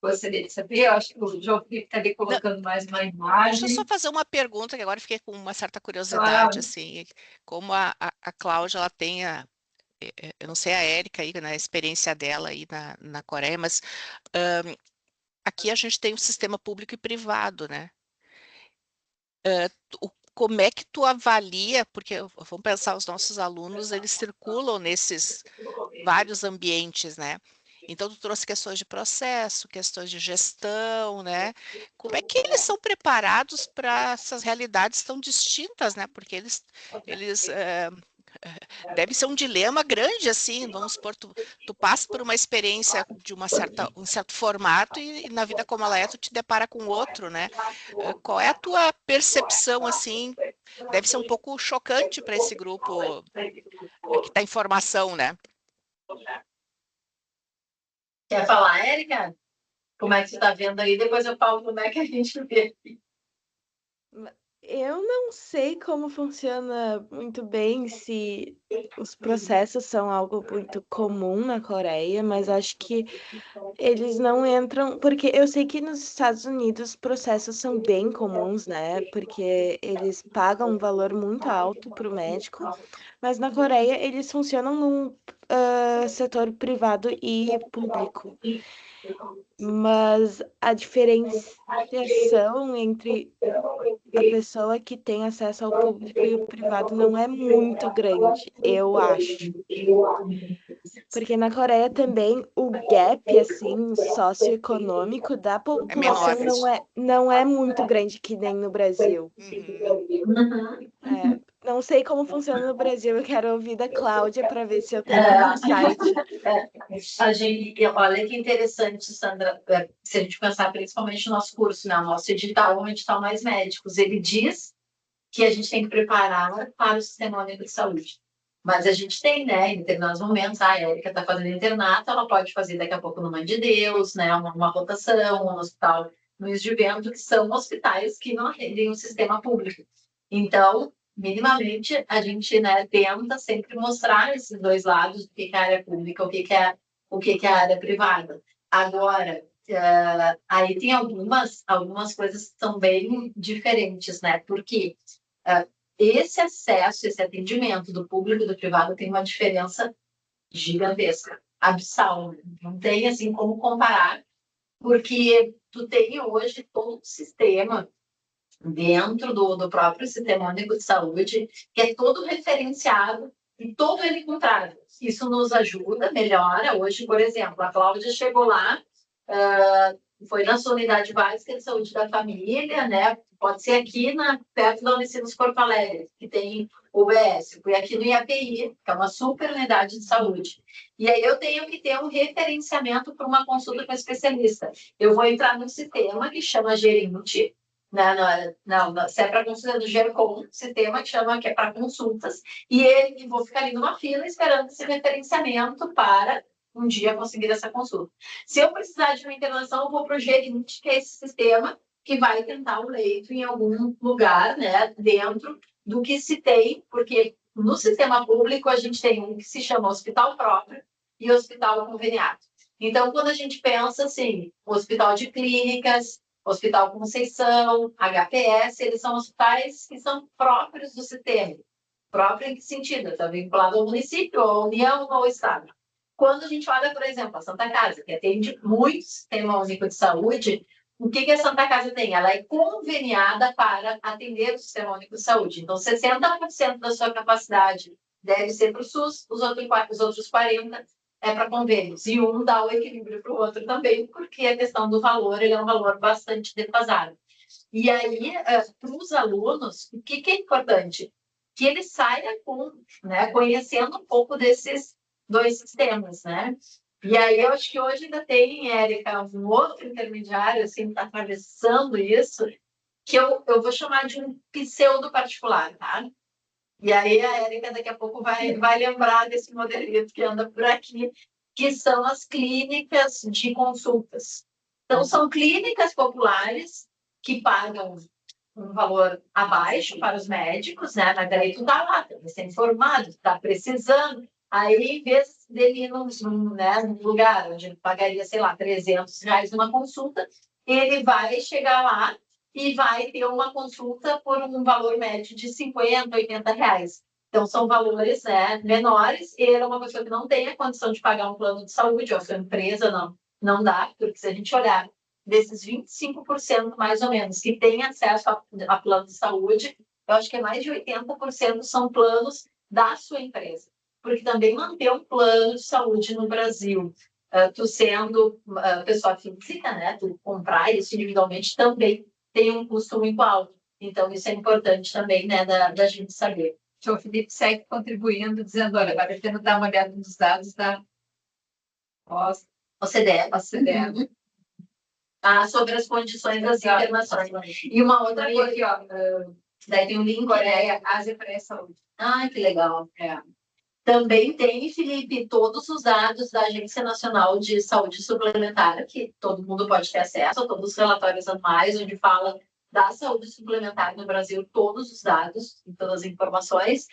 [SPEAKER 3] gostaria de saber, eu acho que o João Felipe está ali colocando mais uma imagem.
[SPEAKER 6] Deixa eu só fazer uma pergunta, que agora fiquei com uma certa curiosidade,
[SPEAKER 3] Claro.
[SPEAKER 6] assim, como a Cláudia, ela tem eu não sei a Érica aí, na experiência dela aí na Coreia, mas aqui a gente tem um sistema público e privado, né? Como é que tu avalia, porque vamos pensar, os nossos alunos, eles circulam nesses vários ambientes, né? Então, tu trouxe questões de processo, questões de gestão, né? Como é que eles são preparados para essas realidades tão distintas, né? Porque eles deve ser um dilema grande, assim, vamos supor, tu passa por uma experiência de um certo formato e na vida como ela é, tu te depara com outro, né? Qual é a tua percepção, assim? Deve ser um pouco chocante para esse grupo que está em formação, né?
[SPEAKER 3] Quer falar, Érica? Como é que você está vendo aí? Depois eu falo como é que a gente vê.
[SPEAKER 1] Eu não sei como funciona muito bem, se os processos são algo muito comum na Coreia, mas acho que eles não entram, porque eu sei que nos Estados Unidos os processos são bem comuns, né? Porque eles pagam um valor muito alto para o médico, mas na Coreia eles funcionam num setor privado e público. Mas a diferenciação entre a pessoa que tem acesso ao público e o privado não é muito grande, eu acho. Porque na Coreia também o gap, assim, socioeconômico da
[SPEAKER 6] É menor.
[SPEAKER 1] população não é muito grande que nem no Brasil. Não sei como funciona no Brasil, eu quero ouvir da Cláudia para ver se eu tenho um insight.
[SPEAKER 3] Olha que interessante, Sandra, se a gente pensar principalmente no nosso curso, né? O nosso edital, um edital mais médicos, ele diz que a gente tem que preparar para o Sistema Único de Saúde. Mas a gente tem, né, em determinados momentos, a Érica está fazendo internato, ela pode fazer daqui a pouco no Mãe de Deus, né, uma rotação, um hospital Luiz de Vento, que são hospitais que não atendem o sistema público. Então, minimamente, a gente, né, tenta sempre mostrar esses dois lados, o que é a área pública, o que é a área privada. Agora, aí tem algumas coisas que são bem diferentes, né? Porque esse acesso, esse atendimento do público e do privado tem uma diferença gigantesca, abissal. Não tem assim como comparar, porque tu tem hoje todo o sistema dentro do próprio Sistema Único de Saúde, que é todo referenciado e todo ele encontrado. Isso nos ajuda, melhora. Hoje, por exemplo, a Cláudia chegou lá, foi na sua unidade básica de saúde da família, né? Pode ser aqui perto da Unicinos Porto Alegre, que tem UBS. Fui aqui no IAPI, que é uma super unidade de saúde. E aí eu tenho que ter um referenciamento para uma consulta com especialista. Eu vou entrar num sistema que chama Gerinte, não, se é para consulta do GERCOM, sistema que é para consultas, e vou ficar ali numa fila esperando esse referenciamento para um dia conseguir essa consulta. Se eu precisar de uma internação, eu vou para o Gerinte, que é esse sistema que vai tentar um leito em algum lugar, né, dentro do que se tem, porque no sistema público a gente tem um que se chama hospital próprio e hospital conveniado. Então, quando a gente pensa assim, hospital de clínicas, Hospital Conceição, HPS, eles são hospitais que são próprios do sistema. Próprio em que sentido? Está vinculado ao município, à União ou ao Estado. Quando a gente olha, por exemplo, a Santa Casa, que atende muito Sistema Único de Saúde, o que a Santa Casa tem? Ela é conveniada para atender o Sistema Único de Saúde. Então, 60% da sua capacidade deve ser para o SUS, os outros 40% é para convênios. E um dá o equilíbrio para o outro também, porque a questão do valor ele é um valor bastante defasado. E aí, para os alunos, o que é importante? Que ele saia conhecendo um pouco desses dois sistemas, né? E aí, eu acho que hoje ainda tem, Érica, um outro intermediário, assim, que está atravessando isso, que eu vou chamar de um pseudo particular, tá? E aí a Érica daqui a pouco vai lembrar desse modelito que anda por aqui, que são as clínicas de consultas. Então, são clínicas populares que pagam um valor abaixo para os médicos, né? Mas daí tu está lá, está recém-formado, está precisando. Aí, em vez dele ir num lugar onde ele pagaria, sei lá, R$300 numa consulta, ele vai chegar lá e vai ter uma consulta por um valor médio de R$50, R$80. Então, são valores menores. Ele é uma pessoa que não tem a condição de pagar um plano de saúde, ou a sua empresa não dá, porque se a gente olhar desses 25% mais ou menos que tem acesso a plano de saúde, eu acho que mais de 80% são planos da sua empresa. Porque também manter um plano de saúde no Brasil, tu sendo pessoa física, né, tu comprar isso individualmente também tem um custo muito alto. Então, isso é importante também, né, da gente saber.
[SPEAKER 5] O Felipe segue contribuindo, dizendo, olha, vale a pena dar uma olhada nos dados da
[SPEAKER 3] OCDE. Sobre as condições das internações. E uma outra coisa aqui, daí tem um link,
[SPEAKER 5] Coreia, Ásia para a saúde.
[SPEAKER 3] Que legal. Também tem, Felipe, todos os dados da Agência Nacional de Saúde Suplementar, que todo mundo pode ter acesso a todos os relatórios anuais, onde fala da saúde suplementar no Brasil, todos os dados e todas as informações.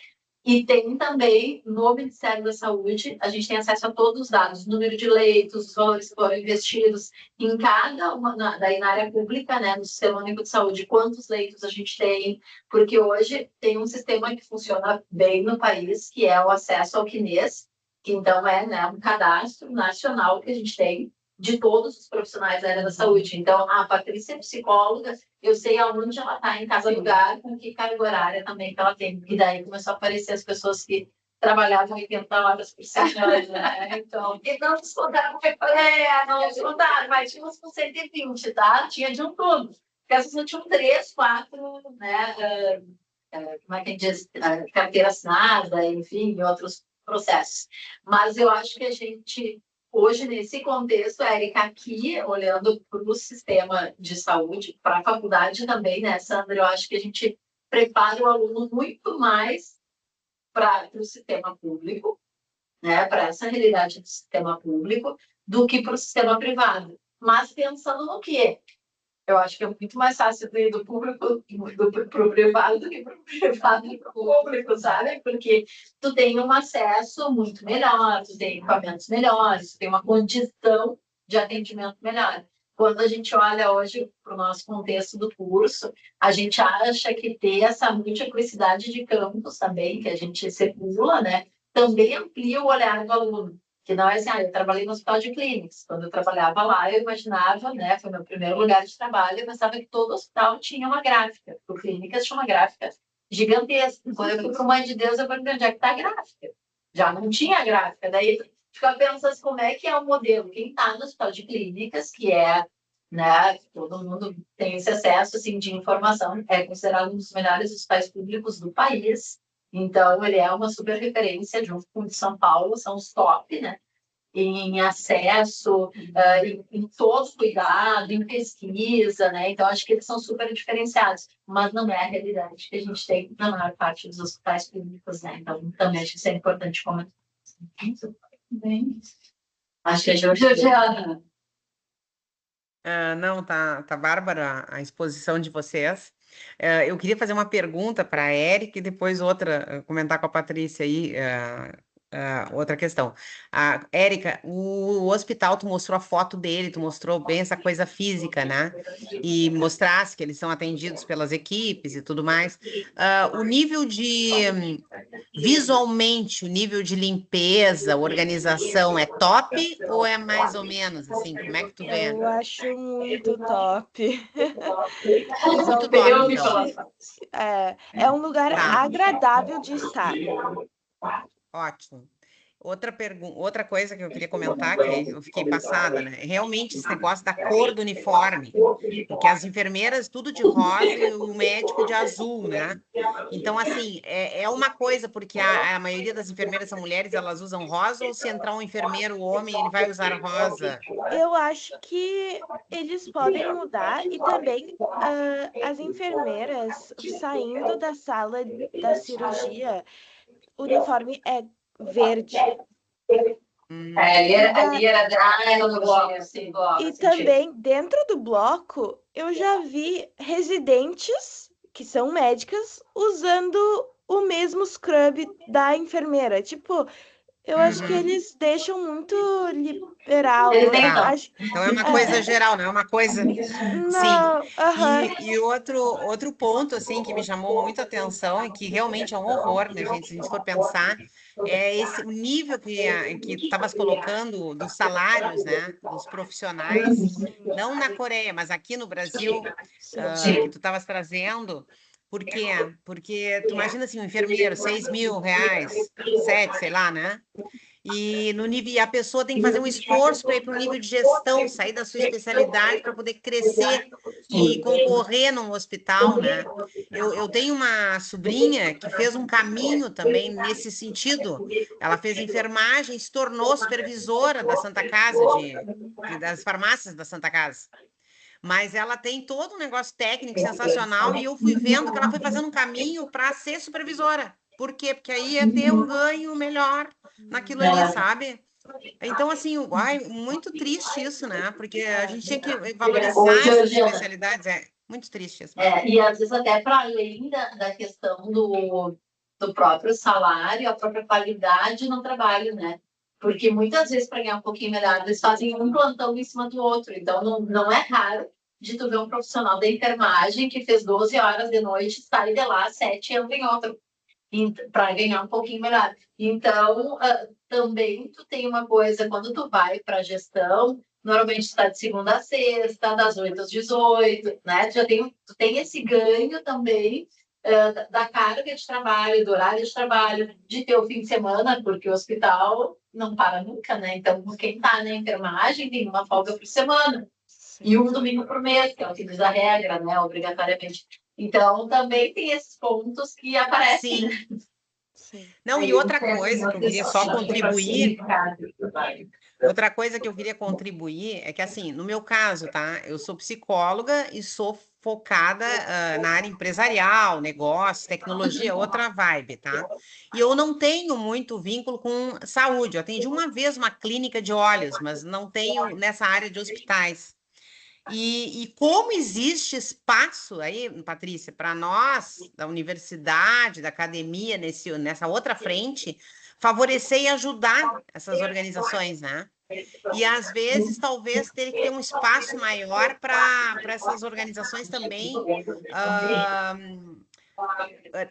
[SPEAKER 3] E tem também, no Ministério da Saúde, a gente tem acesso a todos os dados, número de leitos, os valores que foram investidos em cada uma, daí na área pública, né, no Sistema Único de Saúde, quantos leitos a gente tem, porque hoje tem um sistema que funciona bem no país, que é o acesso ao CNES, que então é, né, um cadastro nacional que a gente tem de todos os profissionais da área da saúde. Então, a Patrícia é psicóloga, eu sei aonde ela está em cada lugar, com que carga horária também que ela tem. E daí começou a aparecer as pessoas que trabalhavam 80 horas por semana, né? Então, e não descontaram, não descontaram, mas tinha uns com 120, tá? Tinha de um tudo. Porque essas não tinham 3, 4, né? Como é que a gente diz? Carteira assinada, enfim, e outros processos. Mas eu acho que a gente... Hoje, nesse contexto, Érica, aqui, olhando para o sistema de saúde, para a faculdade também, né, Sandra? Eu acho que a gente prepara o aluno muito mais para o sistema público, né, para essa realidade do sistema público, do que para o sistema privado. Mas pensando no quê? Eu acho que é muito mais fácil ir do público para o privado do que para o privado para o público, sabe? Porque tu tem um acesso muito melhor, tu tem equipamentos melhores, tu tem uma condição de atendimento melhor. Quando a gente olha hoje para o nosso contexto do curso, a gente acha que ter essa multiplicidade de campos também, que a gente circula, né, também amplia o olhar do aluno. Que não é assim, eu trabalhei no hospital de clínicas. Quando eu trabalhava lá, eu imaginava, né, foi meu primeiro lugar de trabalho, eu pensava que todo hospital tinha uma gráfica. O clínicas tinha uma gráfica gigantesca. Quando eu fui para o Mãe de Deus, eu perguntei, onde é que está a gráfica? Já não tinha gráfica. Daí, fica pensando como é que é o modelo. Quem está no hospital de clínicas, que é, né, todo mundo tem esse acesso, assim, de informação, é considerado um dos melhores hospitais públicos do país. Então, ele é uma super referência, junto com o de São Paulo, são os top, né? Em acesso, em todo cuidado, em pesquisa, né? Então, acho que eles são super diferenciados, mas não é a realidade que a gente tem na maior parte dos hospitais públicos, né? Então, também acho que isso é importante comentar. Bem, acho que a Georgiana.
[SPEAKER 2] Não, tá bárbara a exposição de vocês. Eu queria fazer uma pergunta para a Érica e depois outra, comentar com a Patrícia aí, outra questão. Érica, o hospital, tu mostrou a foto dele, tu mostrou bem essa coisa física, né? E mostrasse que eles são atendidos pelas equipes e tudo mais. O nível visualmente, o nível de limpeza, organização é top ou é mais ou menos, assim? Como é que tu vê?
[SPEAKER 1] Eu acho muito top.
[SPEAKER 2] Muito top, então.
[SPEAKER 1] É um lugar
[SPEAKER 2] Tá.
[SPEAKER 1] agradável de estar.
[SPEAKER 2] Ótimo. Outra coisa que eu queria comentar, que eu fiquei passada, né? Realmente esse negócio da cor do uniforme, porque as enfermeiras tudo de rosa e o médico de azul, né? Então, assim, é uma coisa, porque a maioria das enfermeiras são mulheres, elas usam rosa, ou se entrar um enfermeiro homem, ele vai usar rosa?
[SPEAKER 1] Eu acho que eles podem mudar e também as enfermeiras saindo da sala da cirurgia, o uniforme é verde.
[SPEAKER 3] Ali era no bloco, assim,
[SPEAKER 1] E também dentro do bloco eu já vi residentes que são médicas usando o mesmo scrub da enfermeira. Tipo, eu acho que eles deixam muito liberal.
[SPEAKER 2] Então é uma coisa geral, não é uma coisa...
[SPEAKER 1] Não,
[SPEAKER 2] Sim. E outro ponto, assim, que me chamou muita atenção e que realmente é um horror, né, gente? Se a gente for pensar, é o nível que tu estavas colocando dos salários, né, dos profissionais, não na Coreia, mas aqui no Brasil, que tu estavas trazendo. Por quê? Porque tu imagina assim, um enfermeiro, 6 mil reais, 7, sei lá, né? E a pessoa tem que fazer um esforço para ir para o nível de gestão, sair da sua especialidade para poder crescer e concorrer num hospital, né? Eu tenho uma sobrinha que fez um caminho também nesse sentido. Ela fez enfermagem, se tornou supervisora da Santa Casa, das farmácias da Santa Casa. Mas ela tem todo um negócio técnico sensacional e eu fui vendo que ela foi fazendo um caminho para ser supervisora. Por quê? Porque aí ia ter um ganho melhor naquilo ali, sabe? Então, assim, muito triste isso, né? Porque a gente tinha que valorizar essas especialidades. É muito triste isso.
[SPEAKER 3] E às vezes até para além da questão do próprio salário, a própria qualidade no trabalho, né? Porque muitas vezes, para ganhar um pouquinho melhor, eles fazem um plantão em cima do outro. Então, não é raro de tu ver um profissional da enfermagem que fez 12 horas de noite, sai de lá às 7 e entra em outro, para ganhar um pouquinho melhor. Então, também tu tem uma coisa, quando tu vai para a gestão, normalmente está de segunda a sexta, das 8 às 18, né? Tu tem esse ganho também da carga de trabalho, do horário de trabalho, de ter o fim de semana, porque o hospital não para nunca, né? Então, quem está na enfermagem tem uma folga por semana. E um domingo por mês, que é o que diz a regra, né? Obrigatoriamente. Então, também tem esses pontos que aparecem.
[SPEAKER 2] Sim. Sim. Não, e outra coisa que eu queria só contribuir. Outra coisa que eu queria contribuir é que, assim, no meu caso, tá? Eu sou psicóloga e sou focada na área empresarial, negócio, tecnologia, outra vibe, tá? E eu não tenho muito vínculo com saúde. Eu atendi uma vez uma clínica de olhos, mas não tenho nessa área de hospitais. E como existe espaço aí, Patrícia, para nós, da universidade, da academia, nessa outra frente, favorecer e ajudar essas organizações, né? E às vezes, talvez, ter que ter um espaço maior para essas organizações também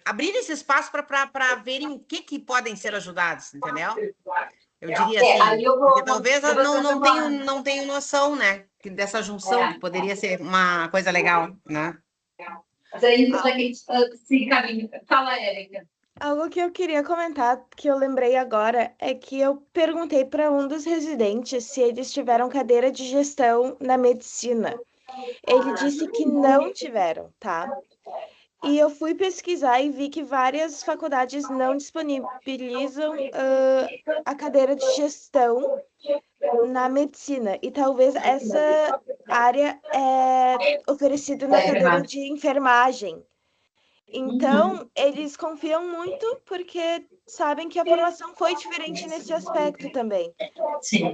[SPEAKER 2] abrir esse espaço para verem o que podem ser ajudados, entendeu? Eu diria assim, porque talvez não tenho noção, né? Dessa junção, que poderia ser uma coisa legal, né?
[SPEAKER 5] Mas aí, já que a gente se encaminha. Fala, Érica.
[SPEAKER 1] Algo que eu queria comentar, que eu lembrei agora, é que eu perguntei para um dos residentes se eles tiveram cadeira de gestão na medicina. Ele disse que não tiveram, tá? E eu fui pesquisar e vi que várias faculdades não disponibilizam a cadeira de gestão na medicina. E talvez essa área é oferecida na cadeira de enfermagem. Então, eles confiam muito porque sabem que a formação foi diferente nesse aspecto também.
[SPEAKER 3] Sim.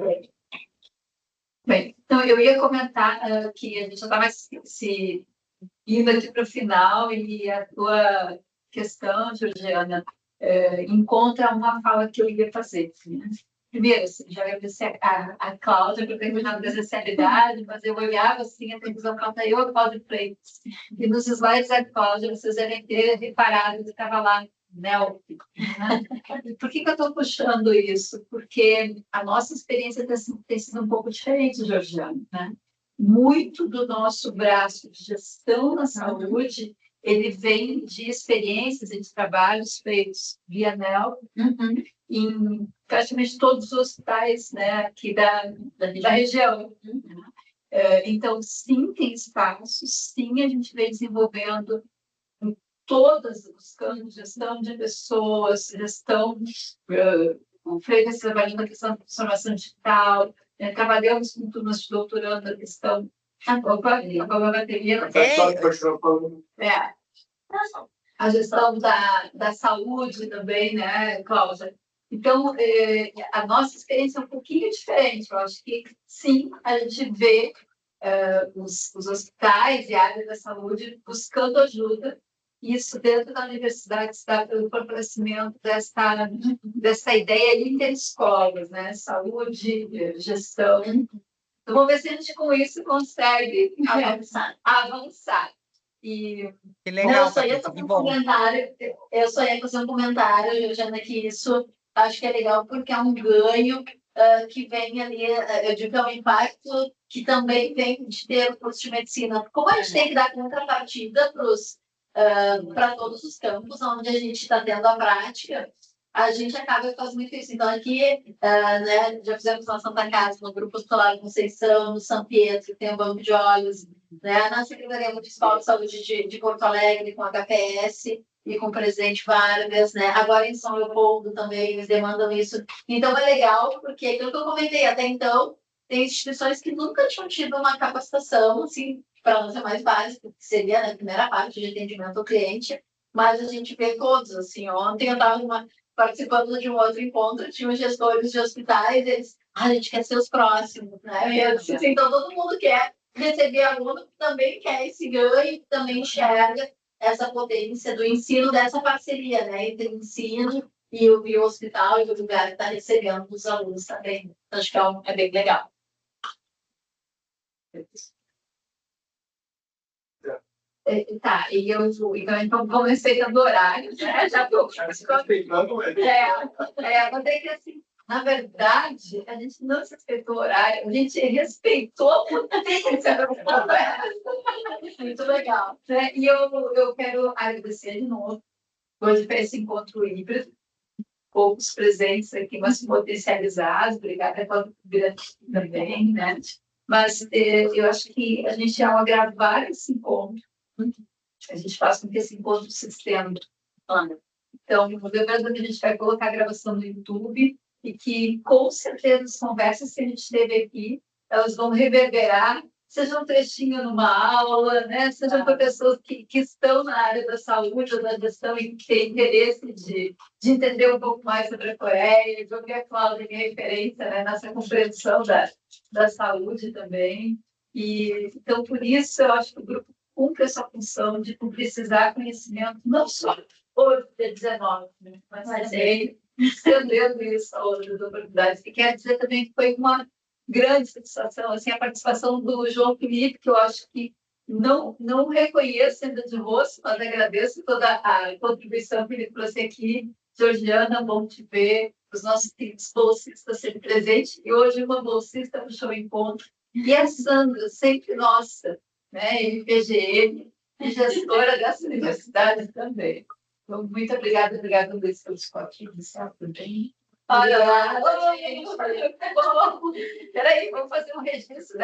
[SPEAKER 5] Bem, então eu ia comentar que a gente já estava se indo aqui para o final e a tua questão, Georgiana, encontra uma fala que eu ia fazer. Né? Primeiro, assim, já agradecer a Cláudia por ter cuidado da especialidade, mas eu olhava assim, a televisão canta eu, Cláudia Freitas. E nos slides da Cláudia, vocês devem ter reparado que estava lá Nelfico. Né? Por que eu estou puxando isso? Porque a nossa experiência tem sido um pouco diferente, Georgiana. Né? Muito do nosso braço de gestão na saúde, ele vem de experiências e de trabalhos feitos via NEL em praticamente todos os hospitais, né, aqui da região. Então, sim, tem espaço, sim, a gente vem desenvolvendo em todos os campos, gestão de pessoas, gestão, o Freitas trabalhando na questão da transformação digital, trabalhamos com turmas de doutorando na questão. Opa, acabou a bateria. A gestão da saúde também, né, Cláudia? Então, a nossa experiência é um pouquinho diferente. Eu acho que, sim, a gente vê os hospitais e áreas da saúde buscando ajuda. Isso dentro da universidade está pelo fortalecimento dessa ideia interescolas, né? Saúde, gestão. Então, vamos ver se a gente com isso consegue avançar. E
[SPEAKER 2] que legal,
[SPEAKER 3] eu só ia fazer um comentário, Georgiana, que isso acho que é legal porque é um ganho que vem ali, eu digo que é um impacto que também vem de ter o curso de medicina. Como a gente tem que dar contrapartida para todos os campos onde a gente está tendo a prática, a gente acaba fazendo muito isso. Então, aqui, né, já fizemos na Santa Casa, no Grupo Hospitalar Conceição, no São Pedro, que tem o Banco de Olhos, né, na Secretaria Municipal de Saúde de Porto Alegre, com a HPS e com o presidente Vargas, né? Agora em São Leopoldo também, eles demandam isso. Então, é legal, porque aquilo que eu comentei até então, tem instituições que nunca tinham tido uma capacitação, assim, para nós é mais básico, que seria a primeira parte de atendimento ao cliente,
[SPEAKER 5] mas a gente vê todos, assim, ontem eu estava participando de um outro encontro, tinha os gestores de hospitais, eles, a gente quer ser os próximos, né? E eu disse assim, então todo mundo quer receber aluno que também quer esse ganho, que também enxerga essa potência do ensino, dessa parceria, né, entre o ensino e o hospital e o lugar que está recebendo os alunos também. Acho que é bem legal. Tá, e eu vou, então vamos respeitando horários, né? Já estou vou ter que assim, na verdade, a gente não se respeitou o horário, a gente respeitou a potência da conversa. Muito legal. Né? E eu quero agradecer de novo. Hoje foi esse encontro híbrido, poucos presentes aqui, mas potencializados. Obrigada pela convite também, né? Mas eu acho que a gente, ao gravar esse encontro, a gente faz com que esse encontro se estenda. Então, lembrando que a gente vai colocar a gravação no YouTube e que, com certeza, as conversas que a gente teve aqui, elas vão reverberar, seja um trechinho numa aula, né? Sejam para pessoas que estão na área da saúde ou da gestão e que têm interesse de entender um pouco mais sobre a Coreia, de ouvir a Cláudia, minha referência, né? Nessa compreensão da saúde também. E, então, por isso, eu acho que o grupo cumpre essa função de publicizar conhecimento, não só o D19, né? Mas também estendendo isso a outras oportunidades. E quero dizer também que foi uma grande satisfação, assim, a participação do João Felipe, que eu acho que não reconheço ainda de rosto, mas agradeço toda a contribuição que ele trouxe aqui. Georgiana, bom te ver, os nossos bolsistas sempre presentes, e hoje uma bolsista no Show Encontro, e a Sandra, sempre nossa, né, MPGM, e gestora dessa universidade também. Então, muito obrigada, Luiz, pelo esporte inicial também. Olha lá, peraí, vamos fazer um registro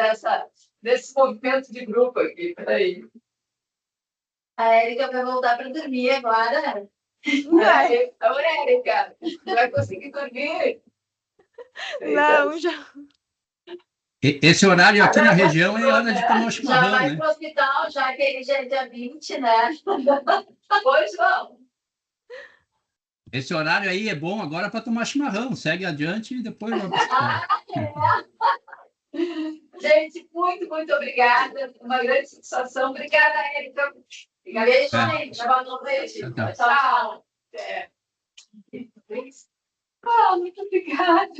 [SPEAKER 5] desse movimento de grupo aqui, peraí. A Érica vai voltar para dormir agora.
[SPEAKER 1] Vai.
[SPEAKER 5] Ô, Érica, vai conseguir dormir?
[SPEAKER 1] Não, já.
[SPEAKER 7] Esse horário aqui na região é hora de tomar um
[SPEAKER 5] Já
[SPEAKER 7] chimarrão,
[SPEAKER 5] vai
[SPEAKER 7] né?
[SPEAKER 5] para o hospital, já que ele já é dia 20, né? Pois vamos.
[SPEAKER 7] Esse horário aí é bom agora para tomar chimarrão. Segue adiante e depois vai para o hospital.
[SPEAKER 5] Gente, muito, muito obrigada. Uma grande satisfação. Obrigada, Érica. Beijo, gente. Boa noite. Tchau. Muito obrigada,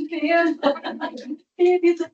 [SPEAKER 5] querida.